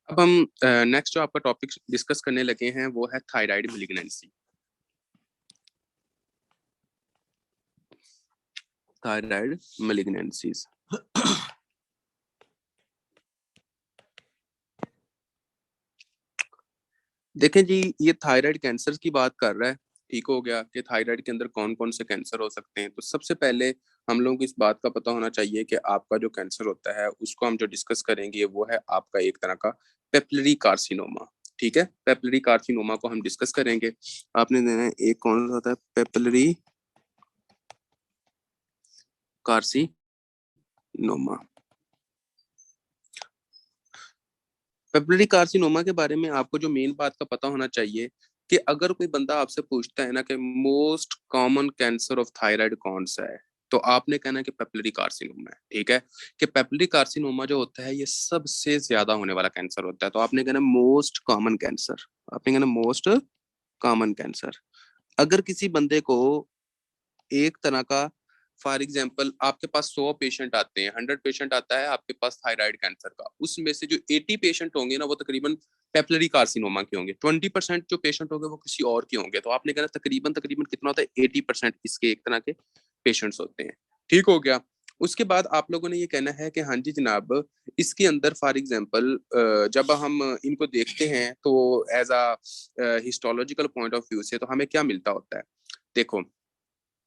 अब हम नेक्स्ट जो आपका टॉपिक डिस्कस करने लगे हैं वो है थायराइड मैलिग्नेंसी। Thyroid malignancies. देखें जी, ये थायराइड कैंसर की बात कर रहा है। ठीक हो गया कि थायराइड के अंदर कौन कौन से कैंसर हो सकते हैं। तो सबसे पहले हम लोगों को इस बात का पता होना चाहिए कि आपका जो कैंसर होता है उसको हम जो डिस्कस करेंगे वो है आपका एक तरह का पेपिलरी कार्सिनोमा। ठीक है, पेपिलरी कार्सिनोमा को हम डिस्कस करेंगे। आपने देना है एक कौन सा होता है, पेपिलरी कार्सिनोमा। पेपिलरी कार्सिनोमा के बारे में आपको जो मेन बात का पता होना चाहिए कि अगर कोई बंदा आपसे पूछता है ना कि most common cancer of thyroid कौन सा है, तो आपने कहना है कि पेपिलरी कार्सिनोमा है। ठीक है, कि पेपिलरी कार्सिनोमा जो होता है ये सबसे ज्यादा होने वाला कैंसर होता है। तो आपने कहना मोस्ट कॉमन कैंसर, आपने कहना मोस्ट कॉमन कैंसर। अगर किसी बंदे को एक तरह का, फॉर एग्जाम्पल आपके पास 100 पेशेंट आते हैं, 100 पेशेंट आता है आपके पास थायराइड कैंसर का, उसमें से जो 80 पेशेंट होंगे ना वो तकरीबन पेपिलरी कार्सिनोमा के होंगे, 20% जो पेशेंट होंगे वो किसी और के होंगे। तो आपने कहना तकरीबन तकरीबन कितना होता है, 80% इसके एक तरह के पेशेंट्स होते हैं। ठीक हो गया। उसके बाद आप लोगों ने ये कहना है कि हाँ जी जनाब, इसके अंदर फॉर एग्जाम्पल जब हम इनको देखते हैं तो as a histological point of view से तो हमें क्या मिलता होता है। देखो,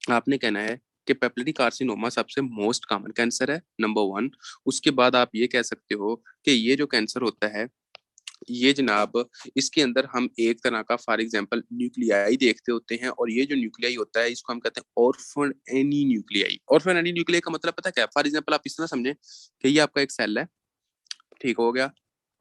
आपने कहना है कि पेपिलरी कार्सिनोमा सबसे मोस्ट कॉमन कैंसर है, नंबर 1। उसके बाद आप ये कह सकते हो कि ये जो कैंसर होता है ये जनाब, इसके अंदर हम एक तरह का फॉर एग्जांपल न्यूक्लियाई देखते होते हैं, और ये जो न्यूक्लियाई होता है इसको हम कहते हैं orphan any nuclei. Orphan any nuclei का मतलब पता क्या है? फॉर एग्जांपल आप इस तरह समझें कि ये आपका एक सेल है, ठीक हो गया,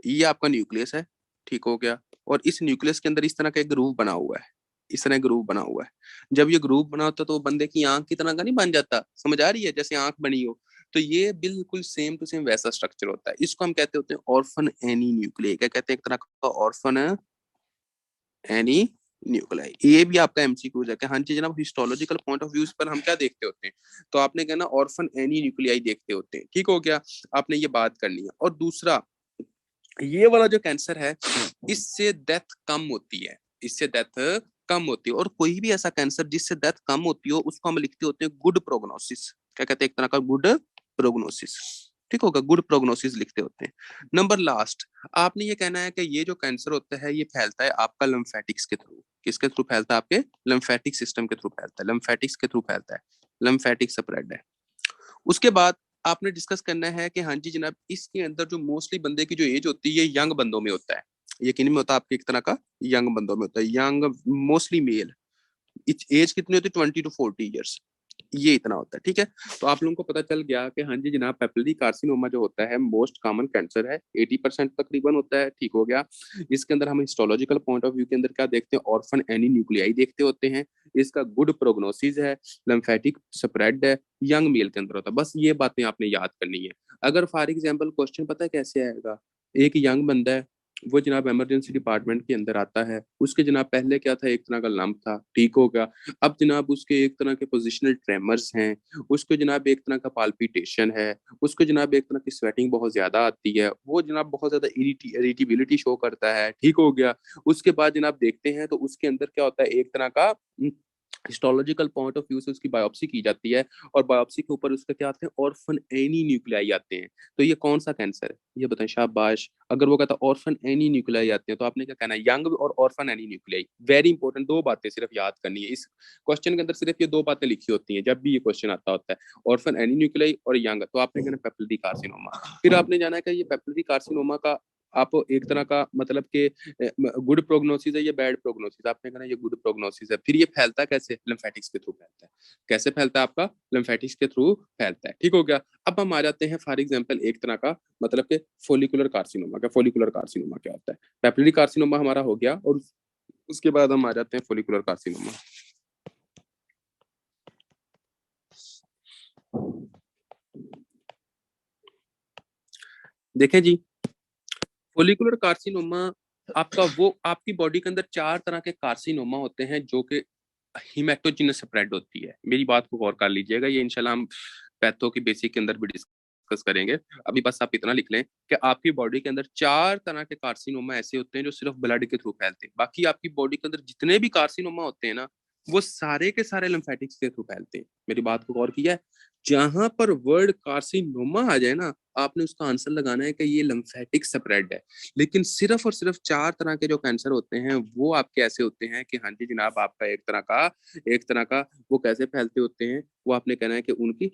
ये आपका न्यूक्लियस है, ठीक हो गया, और इस न्यूक्लियस के अंदर इस तरह का एक ग्रूव बना हुआ है, इस तरह ग्रुप बना हुआ है। जब ये ग्रुप बना होता है तो बंदे की आंख की तरह का नहीं बन जाता, समझ आ रही है, जैसे आंख बनी हो। तो ये बिल्कुल सेम टू सेम वैसा स्ट्रक्चर होता है। इसको हम कहते होते हैं ऑर्फन एनी न्यूक्लियाई। क्या कहते हैं? एक तरह का ऑर्फन एनी न्यूक्लियाई। ये भी आपका एमसीक्यू है कि हाँ जी जनाब, हिस्टोलॉजिकल पॉइंट ऑफ व्यूज पर हम क्या देखते होते हैं, तो आपने कहना ऑर्फन एनी न्यूक्लियाई देखते होते हैं। ठीक हो गया, आपने ये बात करनी है। और दूसरा, ये वाला जो कैंसर है इससे डेथ कम होती है, इससे डेथ कम होती है। और कोई भी ऐसा कैंसर जिससे डेथ कम होती हो उसको हम लिखते होते हैं गुड प्रोग्नोसिस। क्या कहते हैं? एक तरह का गुड प्रोग्नोसिस। ठीक होगा, गुड प्रोग्नोसिस लिखते होते हैं। नंबर लास्ट, आपने ये कहना है कि ये जो कैंसर होता है ये फैलता है आपका लिम्फेटिक्स के थ्रू। किसके थ्रू फैलता है? आपके लिम्फेटिक सिस्टम के थ्रू फैलता है, लिम्फेटिक्स के थ्रू फैलता है, लिम्फेटिक स्प्रेड है। उसके बाद आपने डिस्कस करना है कि हाँ जी जनाब, इसके अंदर जो मोस्टली बंदे की जो एज होती है ये यंग बंदों में होता है। ये किन में होता है? आपके एक तरह का यंग बंदों में होता है, यंग मोस्टली मेल। एज कितनी होती है? 20 to 40 ईयर्स, ये इतना होता है। ठीक है, तो आप लोगों को पता चल गया कि हाँ जी जनाब, पेपिलरी कार्सिनोमा जो होता है मोस्ट कॉमन कैंसर है, 80% तकरीबन होता है। ठीक हो गया। इसके अंदर हम हिस्टोलॉजिकल पॉइंट ऑफ व्यू के अंदर क्या देखते हैं? ऑर्फन एनी न्यूक्लियाई देखते होते हैं। इसका गुड प्रोग्नोसिस है, लिम्फेटिक स्प्रेड है, यंग मेल के अंदर होता है। बस ये बातें आपने याद करनी है। अगर फॉर एग्जाम्पल क्वेश्चन पता है कैसे आएगा, एक यंग बंदा है, वो जनाब इमरजेंसी डिपार्टमेंट के अंदर आता है, उसके जनाब पहले क्या था? एक तरह का लंप था, ठीक होगा। अब जनाब उसके एक तरह के पोजिशनल ट्रेमर्स हैं, उसको जनाब एक तरह का पाल्पिटेशन है, उसको जनाब एक तरह की स्वेटिंग बहुत ज्यादा आती है, वो जनाब बहुत ज्यादा इरिटेबिलिटी शो करता है। ठीक हो गया। उसके बाद जनाब देखते हैं तो उसके अंदर क्या होता है? एक तरह का हिस्टोलॉजिकल पॉइंट ऑफ व्यू से उसकी बायोप्सी की जाती है, और बायोप्सी के ऊपर उसका क्या आते हैं? ऑर्फन एनी न्यूक्लियाई आते हैं। तो ये कौन सा कैंसर है? ये बताएं, शाबाश। अगर वो कहता है ऑर्फन एनी न्यूक्लियाई आते हैं तो आपने क्या कहना है? यंग और orphan any nuclei. Very important, दो बातें सिर्फ याद करनी है। इस क्वेश्चन के अंदर सिर्फ ये दो बातें लिखी होती हैं जब भी ये क्वेश्चन आता होता है, ऑर्फन एनी न्यूक्लियाई और यंग। तो आपने कहना पेपिलरी कार्सिनोमा। फिर आपने जाना है कि ये पेपिलरी कार्सिनोमा का आप एक तरह का मतलब कि गुड प्रोग्नोसिस है या बैड प्रोग्नोसिस? आपने कहना ये गुड प्रोग्नोसिस है। फिर ये फैलता कैसे? लिम्फेटिक्स के थ्रू फैलता है। कैसे फैलता है? आपका लिम्फेटिक्स के थ्रू फैलता है। ठीक हो गया। अब हम आ जाते हैं फॉर एग्जांपल एक तरह का मतलब कि फोलिकुलर कार्सिनोमा का। फोलिकुलर कार्सिनोमा क्या होता है? पेपिलरी कार्सिनोमा हमारा हो गया, और उसके बाद हम आ जाते हैं फोलिकुलर कार्सिनोमा। देखें जी, फोलिकुलर कार्सिनोमा आपका वो आपकी बॉडी के अंदर चार तरह के कार्सिनोमा होते हैं जो कि हिमेटोजिनस स्प्रेड होती है। मेरी बात को गौर कर लीजिएगा, ये इंशाल्लाह हम पैथो की बेसिक के अंदर भी डिस्कस डिस्कस करेंगे। अभी बस आप इतना लिख लें कि आपकी बॉडी के अंदर 4 तरह के कार्सिनोमा ऐसे होते हैं जो सिर्फ ब्लड के थ्रू फैलते हैं। बाकी आपकी बॉडी के अंदर जितने भी कार्सिनोमा होते हैं ना, वो सारे के सारे लिम्फेटिक्स के थ्रू फैलते हैं। मेरी बात को गौर किया है? जहां पर वर्ड कार्सिनोमा आ जाए ना, आपने उसका आंसर लगाना है कि ये लिम्फेटिक स्प्रेड है। लेकिन सिर्फ और सिर्फ 4 तरह के जो कैंसर होते हैं वो आपके ऐसे होते हैं कि हाँ जी जनाब, आपका एक तरह का वो कैसे फैलते होते हैं, वो आपने कहना है कि उनकी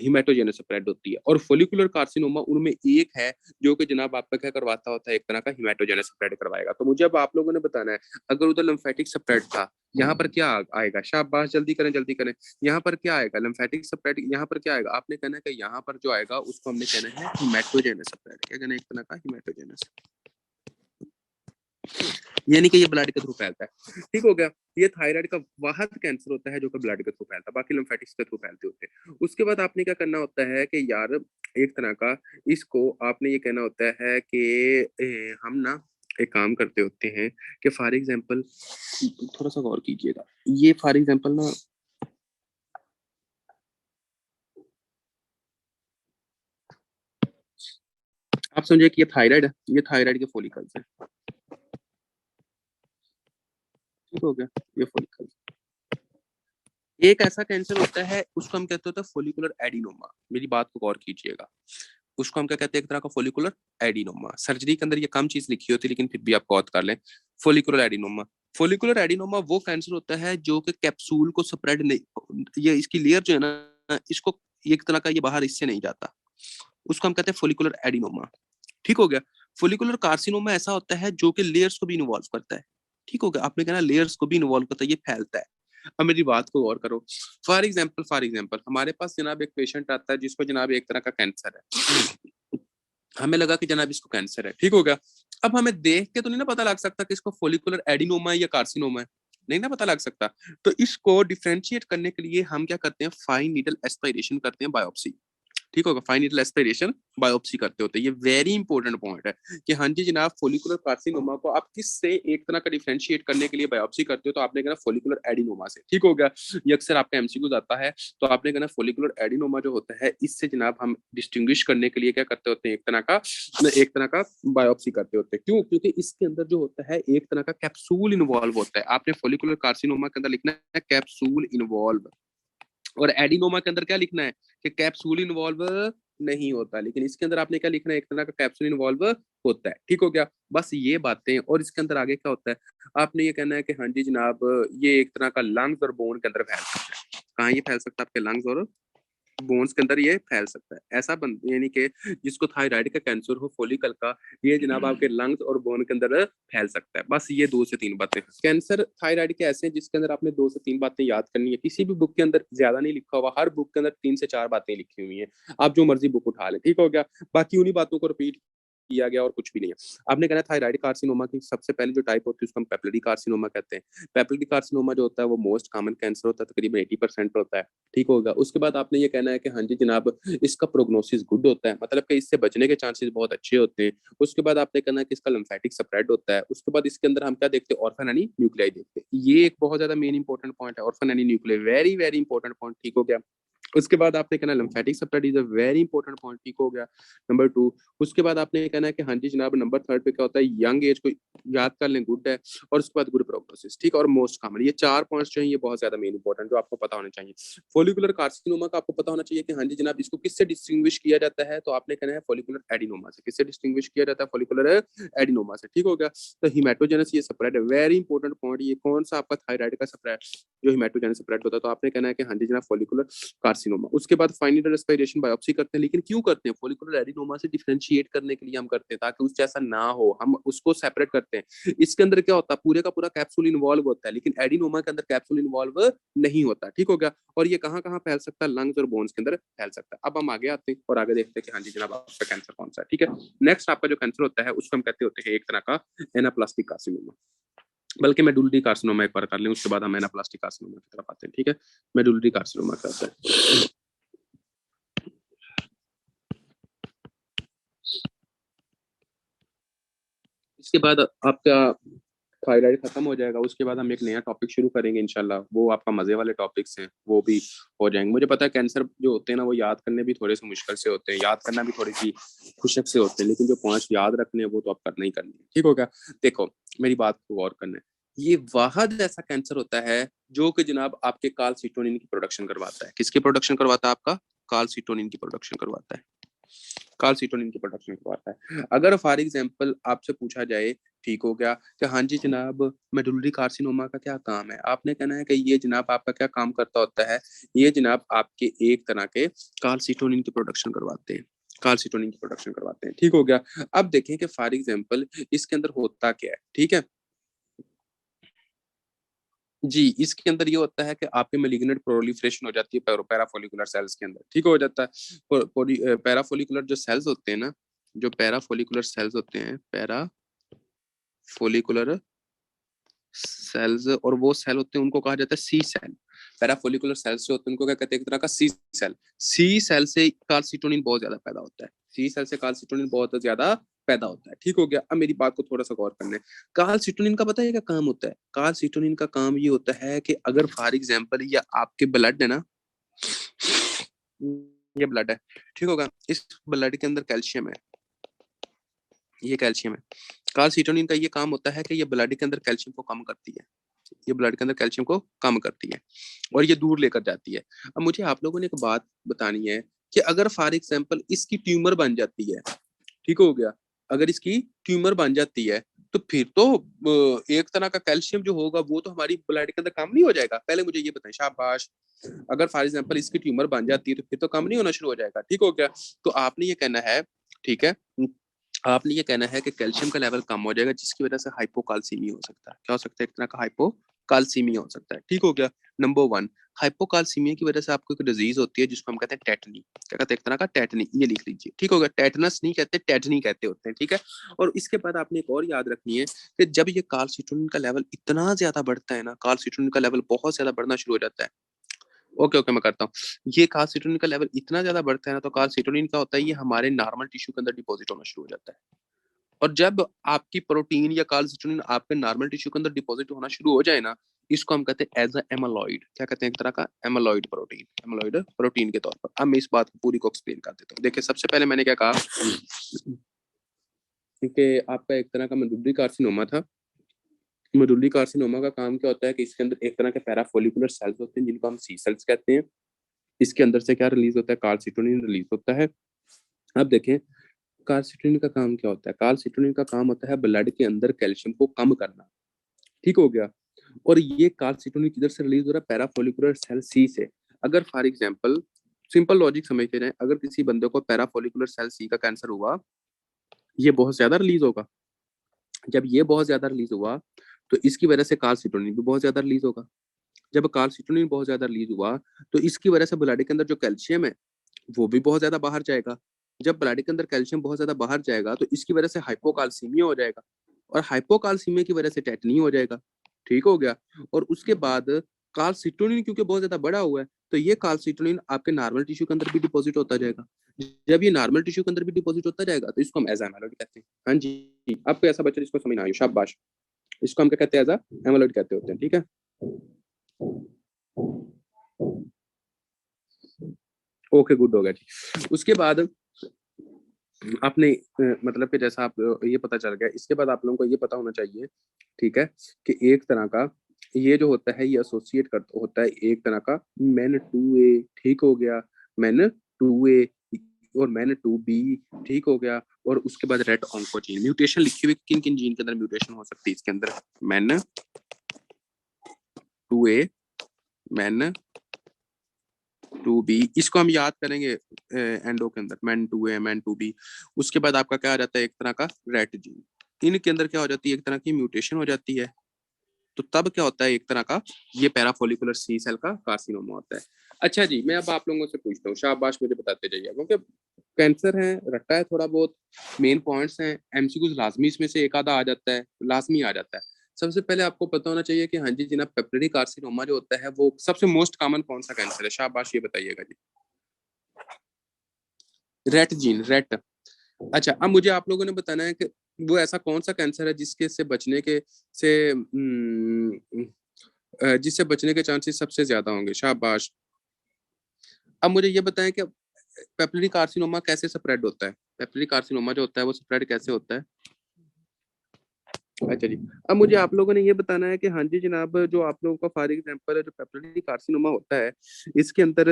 हिमेटोजेनस स्प्रेड होती है। और फोलिकुलर कार्सिनोमा उनमें एक है जो कि जनाब आपका क्या करवाता होता है, एक तरह का हिमेटोजेनस स्प्रेड करवाएगा। तो मुझे अब आप लोगों ने बताना है, अगर उधर लिम्फेटिक स्प्रेड था, यहाँ पर क्या आएगा? शाबाश, जल्दी करें जल्दी करें। यहाँ पर क्या आएगा? Lymphatic spread. यहाँ पर क्या आएगा? आपने कहना है कि यहाँ पर जो आएगा उसको हमने कहना है हिमेटोजेनस स्प्रेड। क्या कहना है? एक तरह का हिमेटोजेनस, यानी कि ये ब्लड के थ्रू फैलता है। ठीक हो गया? ये थायराइड का वाहद कैंसर होता है जो कि ब्लड के थ्रू फैलता है, बाकी लिम्फेटिक्स के थ्रू फैलते होते हैं। उसके बाद आपने क्या करना होता है कि यार, एक तरह का इसको आपने ये कहना होता है कि हम ना एक काम करते होते हैं कि फॉर एग्जांपल, थोड़ा सा गौर कीजिएगा, ये फॉर एग्जांपल ना, आप समझिए कि ये थायराइड है, ये थायराइड के फॉलिकल्स है। ठीक हो गया? ये फॉलिकल्स, एक ऐसा कैंसर होता है उसको हम कहते होते हैं फोलिकुलर एडिनोमा। मेरी बात को गौर कीजिएगा, उसको हम क्या कहते हैं? एक तरह का फोलिकुलर एडिनोमा। सर्जरी के अंदर ये कम चीज लिखी होती है लेकिन फिर भी आप गौर कर लें, फोलिकुलर एडिनोमा। फोलिकुलर एडिनोमा वो कैंसर होता है जो कि कैप्सूल को स्प्रेड नहीं, ये इसकी लेयर जो है ना, इसको एक तरह का ये बाहर इससे नहीं जाता, उसको हम कहते हैं फोलिकुलर एडिनोमा। ठीक हो गया? फोलिकुलर कार्सिनोमा ऐसा होता है जो कि लेयर्स को भी इन्वॉल्व करता है। ठीक हो गया? आपने कहना लेयर्स को भी इन्वॉल्व करता है, ये फैलता है। अब मेरी बात को गौर करो। फॉर एग्जाम्पल हमारे पास जनाब एक पेशेंट आता है जिसको जनाब एक तरह का कैंसर है। हमें लगा कि जनाब इसको कैंसर है। ठीक हो गया? अब हमें देख के तो नहीं ना पता लग सकता कि इसको फोलिकुलर एडिनोमा है या कार्सिनोमा है, नहीं ना पता लग सकता। तो इसको डिफ्रेंशिएट करने के लिए हम क्या करते हैं? फाइन नीडल एस्पिरेशन करते हैं, बायोप्सी। ठीक होगा? फाइन नीडल एस्पिरेशन, बायोप्सी करते होते हैं। ये वेरी इंपॉर्टेंट पॉइंट है कि हाँ जी जनाब, फोलिकुलर कार्सिनोमा को आप किससे एक तरह का डिफरेंशिएट करने के लिए बायोप्सी करते हो, तो आपने कहना फोलिकुलर एडिनोमा से। ठीक हो गया? ये अक्सर आपका एमसीक्यू आता है। तो आपने कहना फोलिकुलर एडिनोमा जो होता है, इससे जनाब हम डिस्टिंग्विश करने के लिए क्या करते होते हैं? एक तरह का बायोप्सी करते होते हैं। क्यों? क्योंकि इसके अंदर जो होता है एक तरह का कैप्सूल इन्वॉल्व होता है। आपने फोलिकुलर कार्सिनोमा के अंदर लिखना है कैप्सूल इन्वॉल्व, और एडिनोमा के अंदर क्या लिखना है कि कैप्सूल इन्वॉल्व नहीं होता। लेकिन इसके अंदर आपने क्या लिखना है? एक तरह का कैप्सूल इन्वॉल्व होता है। ठीक हो गया? बस ये बातें। और इसके अंदर आगे क्या होता है? आपने ये कहना है कि हाँ जी जनाब, ये एक तरह का लंग्स और बोन के अंदर फैल सकता है। कहाँ ये फैल सकता है? आपके लंग्स और बोन्स के अंदर ये फैल सकता है। ऐसा बन, यानी कि जिसको थायराइड का कैंसर हो फोलिकल का, ये जनाब आपके लंग्स और बोन के अंदर फैल सकता है। बस ये 2 से 3 बातें। कैंसर थायराइड के ऐसे हैं जिसके अंदर आपने 2 से 3 बातें याद करनी है। किसी भी बुक के अंदर ज्यादा नहीं लिखा हुआ, हर बुक के अंदर 3 से 4 बातें लिखी हुई हैं। आप जो मर्जी बुक उठा ले। ठीक हो गया? बाकी उन्हीं बातों को रिपीट किया गया और कुछ भी नहीं है। आपने कहना थायराइड कार्सिनोमा की सबसे पहले जो टाइप होती है उसको हम पेपिलरी कार्सिनोमा कहते हैं। पेपिलरी कार्सिनोमा जो होता है वो मोस्ट कॉमन कैंसर होता है, तकरीबन 80% होता है। ठीक होगा? उसके बाद आपने ये कहना है कि हाँ जी जनाब, इसका प्रोग्नोसिस गुड होता है, मतलब कि इससे बचने के चांसेस बहुत अच्छे होते हैं। उसके बाद आपने कहना है कि इसका लिम्फेटिक स्प्रेड होता है। उसके बाद इसके अंदर हम क्या देखते हैं? ऑर्फन एनी न्यूक्लियाई देखते हैं। ये एक बहुत ज्यादा मेन इंपॉर्टेंट पॉइंट है, orphan any nuclei, very very important point. ठीक हो गया? उसके बाद आपने कहना lymphatic spread is a very important point. ठीक हो गया? नंबर 2। उसके बाद आपने कहना है कि हाँ जी जनाब, नंबर 3 पे क्या होता है? यंग एज को याद कर लें, गुड है। और उसके बाद गुड प्रोग्नोसिस। ठीक, और मोस्ट कॉमन। ये 4 पॉइंट्स जो हैं ये बहुत ज्यादा मेन इंपॉर्टेंट, जो आपको पता होना चाहिए। फोलिकुलर कार्सिनोमा का आपको पता होना चाहिए कि हाँ जी जनाब, इसको किससे डिस्टिंग्विश किया जाता है? तो आपने कहना है फोलिकुलर एडिनोमा से। किससे डिस्टिंग्विश किया जाता है? फोलिकुलर एडिनोमा से। ठीक हो गया? तो हिमेटोजेनस ये स्प्रेड है, वेरी इंपॉर्टेंट पॉइंट। ये कौन सा आपका थायराइड का स्प्रेड जो हिमेटोजेनस स्प्रेड होता है? तो आपने कहना है कि हाँ जी जनाब, फोलिकुलर कार्सिनोमा। उसके बाद फाइनल रेस्पिरेशन बायोप्सी करते हैं। लेकिन क्यों करते हैं? फोलिकुलर एडिनोमा से डिफरेंशिएट करने के लिए हम करते हैं, ताकि उस जैसा ना हो, हम उसको सेपरेट करते हैं। इसके अंदर क्या होता है? पूरे का पूरा कैप्सूल इन्वॉल्व होता है, लेकिन एडिनोमा के अंदर कैप्सूल इन्वॉल्व नहीं होता। ठीक हो गया? और ये कहाँ कहाँ फैल सकता है? लंग्स और बोन्स के अंदर फैल सकता है। अब हम आगे आते हैं और आगे देखते हैं कि हाँ जी जनाब, आपका कैंसर कौन सा है। ठीक है? नेक्स्ट आपका जो कैंसर होता है उसको हम कहते होते हैं एक तरह का एनाप्लास्टिक कार्सिनोमा। बल्कि मेडुलरी कार्सिनोमा एक बार कर लें, उसके बाद हम एनाप्लास्टिक कार्सिनोमा की तरफ आते हैं। ठीक है? मेडुलरी कार्सिनोमा करते हैं। इसके बाद आपका थायराइड खत्म हो जाएगा, उसके बाद हम एक नया टॉपिक शुरू करेंगे इंशाल्लाह, वो आपका मजे वाले टॉपिक्स हैं, वो भी हो जाएंगे। मुझे पता है कैंसर जो होते हैं ना, वो याद करने भी थोड़े से मुश्किल से होते हैं, याद करना भी थोड़ी सी खुशक से होते हैं, लेकिन जो 5 याद रखने हैं वो तो आप करना ही करनी है, ठीक हो गया। देखो मेरी बात को गौर करना है, ये वाहद ऐसा कैंसर होता है जो कि जनाब आपके कालसीटोनिन की प्रोडक्शन करवाता है। किसकी प्रोडक्शन करवाता है? आपका कालसीटोनिन की प्रोडक्शन करवाता है, कालसीटोनिन की प्रोडक्शन करवाता है। अगर फॉर एग्जांपल आपसे पूछा जाए, ठीक हो गया, कि हाँ जी जनाब मेडुलरी कार्सिनोमा का क्या काम है, आपने कहना है कि ये जनाब आपका क्या काम करता होता है, ये जनाब आपके एक तरह के कालसीटोनिन की प्रोडक्शन करवाते हैं, कालसीटोनिन की प्रोडक्शन करवाते हैं, ठीक हो गया। अब देखें कि फॉर एग्जांपल इसके अंदर होता क्या है, ठीक है जी। इसके अंदर ये होता है कि आपके मैलिग्नेंट प्रोलिफरेशन हो जाती है पैराफोलिकुलर सेल्स के अंदर, ठीक हो जाता है। पैराफोलिकुलर जो सेल्स होते हैं ना, जो पैराफोलिकुलर सेल्स होते हैं, पैराफोलिकुलर सेल्स, और वो सेल होते हैं उनको कहा जाता है सी सेल। पैराफोलिकुलर सेल्स जो होते हैं उनको क्या कहते हैं? एक तरह का सी सेल। सी सेल से कार्सिटोनिन बहुत ज्यादा पैदा होता है, सी सेल से कार्सिटोनिन बहुत ज्यादा पैदा होता है, ठीक हो गया। अब मेरी बात को थोड़ा सा गौर करने, कार्सिटोनिन का पता है क्या काम होता है? कार्सिटोनिन का काम ये होता है कि अगर फॉर एग्जाम्पल या आपके ब्लड है ना, ये ब्लड है, ठीक होगा, इस ब्लड के अंदर कैल्शियम है, ये कैल्शियम है। कार्सिटोनिन का ये काम होता है कि ये ब्लड के अंदर कैल्शियम को कम करती है, ये ब्लड के अंदर कैल्शियम को कम करती है और ये दूर लेकर जाती है। अब मुझे आप लोगों ने एक बात बतानी है कि अगर फॉर एग्जाम्पल इसकी ट्यूमर बन जाती है, ठीक हो गया, अगर इसकी ट्यूमर बन जाती है तो फिर तो एक तरह का कैल्शियम जो होगा वो तो हमारी ब्लड के अंदर काम नहीं हो जाएगा? पहले मुझे ये बताएं, शाबाश। अगर फॉर एग्जाम्पल इसकी ट्यूमर बन जाती है तो फिर तो काम नहीं होना शुरू हो जाएगा, ठीक हो गया। तो आपने ये कहना है, ठीक है, आपने ये कहना है कि कैल्शियम का लेवल कम हो जाएगा जिसकी वजह से हाइपोकाल्सीमिया हो सकता है। क्या हो सकता है? एक तरह का हाइपोकाल्सीमिया हो सकता है, ठीक हो गया। नंबर 1, हाइपोकाल्सीमिया की वजह से आपको एक डिजीज होती है जिसको हम कहते हैं टेटनी। क्या कहते हैं? एक तरह का टेटनी, ये लिख लीजिए, ठीक हो गया। टेटनस नहीं कहते, टेटनी कहते होते हैं, ठीक है। और इसके बाद आपने एक और याद रखनी है कि जब ये कार्सिटोनिन का लेवल इतना ज्यादा बढ़ता है ना, कार्सिटोनिन का लेवल बहुत ज्यादा बढ़ना शुरू हो जाता है, ओके ओके मैं करता हूँ। ये कार्सिटोनिन का लेवल इतना ज्यादा बढ़ता है ना, तो कार्सिटोनिन क्या होता है, ये हमारे नॉर्मल टिश्यू के अंदर डिपॉजिट होना शुरू हो जाता है। और जब आपकी प्रोटीन या कार्सिटोनिन आपके नॉर्मल टिश्यू के अंदर डिपॉजिट होना शुरू हो जाए ना, इसको हम कहते हैं एज एमोलॉइड। क्या कहते हैं? एक तरह का एमोलॉइड प्रोटीन, एमोलॉइड प्रोटीन के तौर पर। अब मैं इस बात को पूरी को एक्सप्लेन कर देता हूँ। देखिए सबसे पहले मैंने क्या कहा कि आपका एक तरह का मेडुलरी कार्सिनोमा था। मेडुलरी कार्सिनोमा का काम क्या होता है कि इसके अंदर एक तरह के पैराफोलिकुलर सेल्स होते हैं जिनको हम सी सेल्स कहते हैं। इसके अंदर से क्या रिलीज होता है? कार्सिटोनिन रिलीज होता है। अब देखें कार्सिटोनिन का काम क्या होता है। कार्सिटोनिन का काम होता है ब्लड के अंदर कैल्शियम को कम करना, ठीक हो गया। और ये कार्सिटोनिन किधर से रिलीज हो रहा है? पैराफोलिकुलर सेल सी से। अगर फॉर एग्जांपल सिंपल लॉजिक समझते जाए, अगर किसी बंदे को पैराफोलिकुलर सेल सी का कैंसर हुआ, ये बहुत ज्यादा रिलीज होगा। जब ये बहुत ज्यादा रिलीज हुआ तो इसकी वजह से कार्सिटोनिन भी बहुत ज्यादा रिलीज होगा। जब कार्सिटोनिन बहुत ज्यादा रिलीज हुआ तो इसकी वजह से ब्लड के अंदर जो कैल्शियम है वो भी बहुत ज्यादा बाहर जाएगा। जब ब्लड के अंदर कैल्शियम बहुत ज्यादा बाहर जाएगा तो इसकी वजह से हाइपोकाल्सीमिया हो जाएगा, और हाइपोकाल्सीमिया की वजह से टेटनी हो जाएगा, ठीक हो गया। और उसके बाद कार्सिटोनिन क्योंकि बहुत ज्यादा बड़ा हुआ है, तो ये कार्सिटोनिन आपके नॉर्मल टिश्यू के अंदर भी डिपॉजिट होता जाएगा। जब ये नॉर्मल टिश्यू के अंदर भी डिपॉजिट होता जाएगा तो इसको हम एज एमाइलोइड कहते हैं। हाँ जी, आपको ऐसा बच्चा जिसको समझ ना आए, शाबाश। इसको हम क्या कहते हैं? एज एमाइलोइड कहते होते हैं, ठीक है। ओके गुड हो गया जी। उसके बाद आपने मतलब कि जैसा आप ये पता चल गया, इसके बाद आप लोगों को ये पता होना चाहिए, ठीक है, कि एक तरह का ये जो होता है ये एसोसिएट कर होता है एक तरह का मैन टू ए, ठीक हो गया, मैन टू ए और मैन टू बी, ठीक हो गया। और उसके बाद रेट ऑन्कोजीन म्यूटेशन लिखी हुई, किन किन जीन के अंदर म्यूटेशन हो सकती है इसके अंदर? MEN two A, MEN two B, इसको हम याद करेंगे एंडो के अंदर, MEN two A, MEN two B. उसके बाद आपका क्या आ जाता है? एक तरह का रेट जीन। इनके अंदर क्या हो जाती है? एक तरह की म्यूटेशन हो जाती है। तो तब क्या होता है? एक तरह का ये पैराफोलिकुलर सी सेल का कार्सिनोमा होता है। अच्छा जी, मैं अब आप लोगों से पूछता हूँ, शाबाश मुझे बताते जाइए, क्योंकि कैंसर है, रट्टा है थोड़ा बहुत, मेन पॉइंट्स हैं, एमसीक्यूज लाजमी इसमें से एक आधा आ जाता है, लाजमी आ जाता है। सबसे पहले आपको पता होना चाहिए कि हाँ जी जनाब, पेपररी कार्सिनोमा जो होता है वो सबसे मोस्ट कॉमन कौन सा कैंसर है? शाबाश ये बताइएगा जी। Rate gene, rate. अच्छा अब मुझे आप लोगों ने बताना है कि वो ऐसा कौन सा कैंसर है जिसके से बचने के से जिससे बचने के चांसेस सबसे ज्यादा होंगे? शाबाश। अब मुझे ये बताएं कि पेपिलरी कार्सिनोमा कैसे स्प्रेड होता है? पेपिलरी कार्सिनोमा जो होता है वो स्प्रेड कैसे होता है? अच्छा जी। अब मुझे आप लोगों ने ये बताना है कि हाँ जी जनाब, जो आप लोगों का फॉर एग्जांपल जो पेपिलरी कार्सिनोमा होता है, इसके अंदर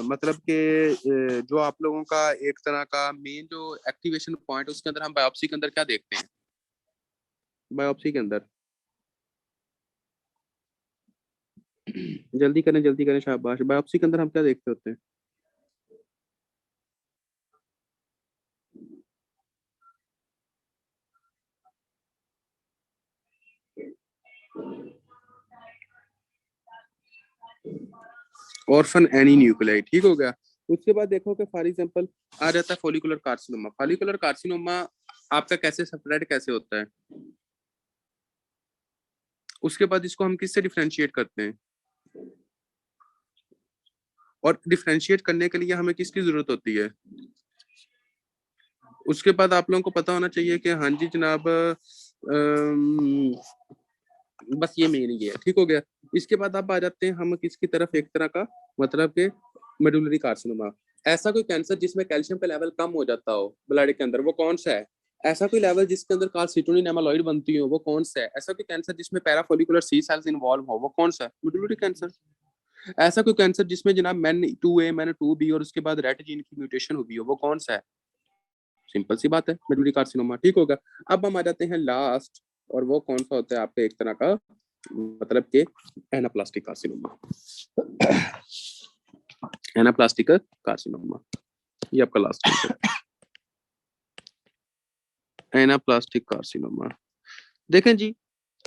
मतलब कि जो आप लोगों का एक तरह का मेन जो एक्टिवेशन पॉइंट है उसके अंदर हम बायोप्सी के अंदर क्या देखते हैं? बायोप्सी के अंदर जल्दी करें शाबाश। बायोप्सी के अंदर हम क्या देखते होते हैं? ऑर्फन एनी न्यूक्लियाई, ठीक हो गया। उसके बाद देखो कि फॉर एग्जांपल आ जाता है फॉलिकुलर कार्सिनोमा। फॉलिकुलर कार्सिनोमा आपका कैसे स्प्रेड कैसे होता है? उसके बाद इसको हम किससे डिफरेंशिएट करते हैं? और डिफरेंशिएट करने के लिए हमें किसकी जरूरत होती है? उसके बाद आप लोगों को पता होना चाहिए कि हाँ जी जनाब, बस ये मेन ही है, ठीक हो गया। इसके बाद आप आ जाते हैं हम किसकी तरफ, एक तरह का मतलब के मेडुलरी कार्सिनोमा। ऐसा कोई कैंसर जिसमें कैल्शियम का लेवल कम हो जाता हो ब्लड के अंदर, वो कौन सा है? ऐसा कोई लेवल जिसके अंदर कार्सिटोनिन एमालॉइड बनती हो, वो कौन सा है? ऐसा कोई कैंसर जिसमें पैराफोलिकुलर सी सेल्स इन्वॉल्व हो, वो कौन सा है? Medullary cancer. ऐसा कोई कैंसर जिसमें जनाब मैन 2A मैन 2B और उसके बाद रेट जीन की म्यूटेशन हुई हो, वो कौन सा है? सिंपल सी बात है, मेडुलरी कार्सिनोमा, ठीक होगा। अब हम आ जाते हैं लास्ट, और वो कौन सा होता है आपके एक तरह का मतलब के एनाप्लास्टिक कार्सिनोमा। एनाप्लास्टिक कार्सिनोमा, ये आपका लास्ट है। एनाप्लास्टिक कार्सिनोमा, देखें जी,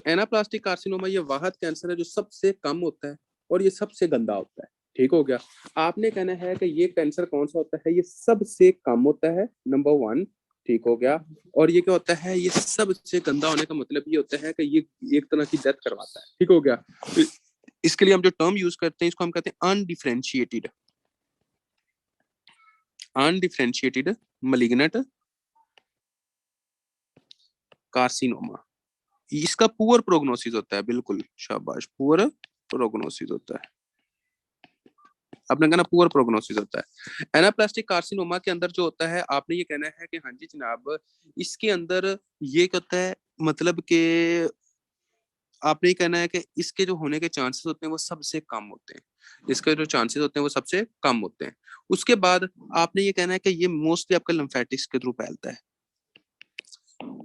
एनाप्लास्टिक कार्सिनोमा ये वाहद कैंसर है जो सबसे कम होता है और ये सबसे गंदा होता है, ठीक हो गया। आपने कहना है कि ये कैंसर कौन सा होता है? ये सबसे कम होता है, नंबर 1, ठीक हो गया। और ये क्या होता है? ये सबसे गंदा होने का मतलब ये होता है कि ये एक तरह की डेथ करवाता है, ठीक हो गया। तो इसके लिए हम जो टर्म यूज करते हैं इसको हम कहते हैं अनडिफरेंशिएटेड, अनडिफरेंशिएटेड मलिग्नेंट कार्सिनोमा। इसका पुअर प्रोग्नोसिस होता है, बिल्कुल शाबाश, पुअर प्रोग्नोसिस होता है। आपने कहना पुअर प्रोग्नोसिस होता है। एनाप्लास्टिक कार्सिनोमा के अंदर जो होता है, आपने ये कहना है कि हाँ जी जनाब, इसके अंदर ये क्या होता है, मतलब कि आपने ये कहना है कि इसके जो होने के चांसेस होते हैं वो सबसे कम होते हैं, इसके जो चांसेस होते हैं वो सबसे कम होते हैं। उसके बाद आपने ये कहना है कि ये मोस्टली आपका लिम्फेटिक्स के थ्रू फैलता है।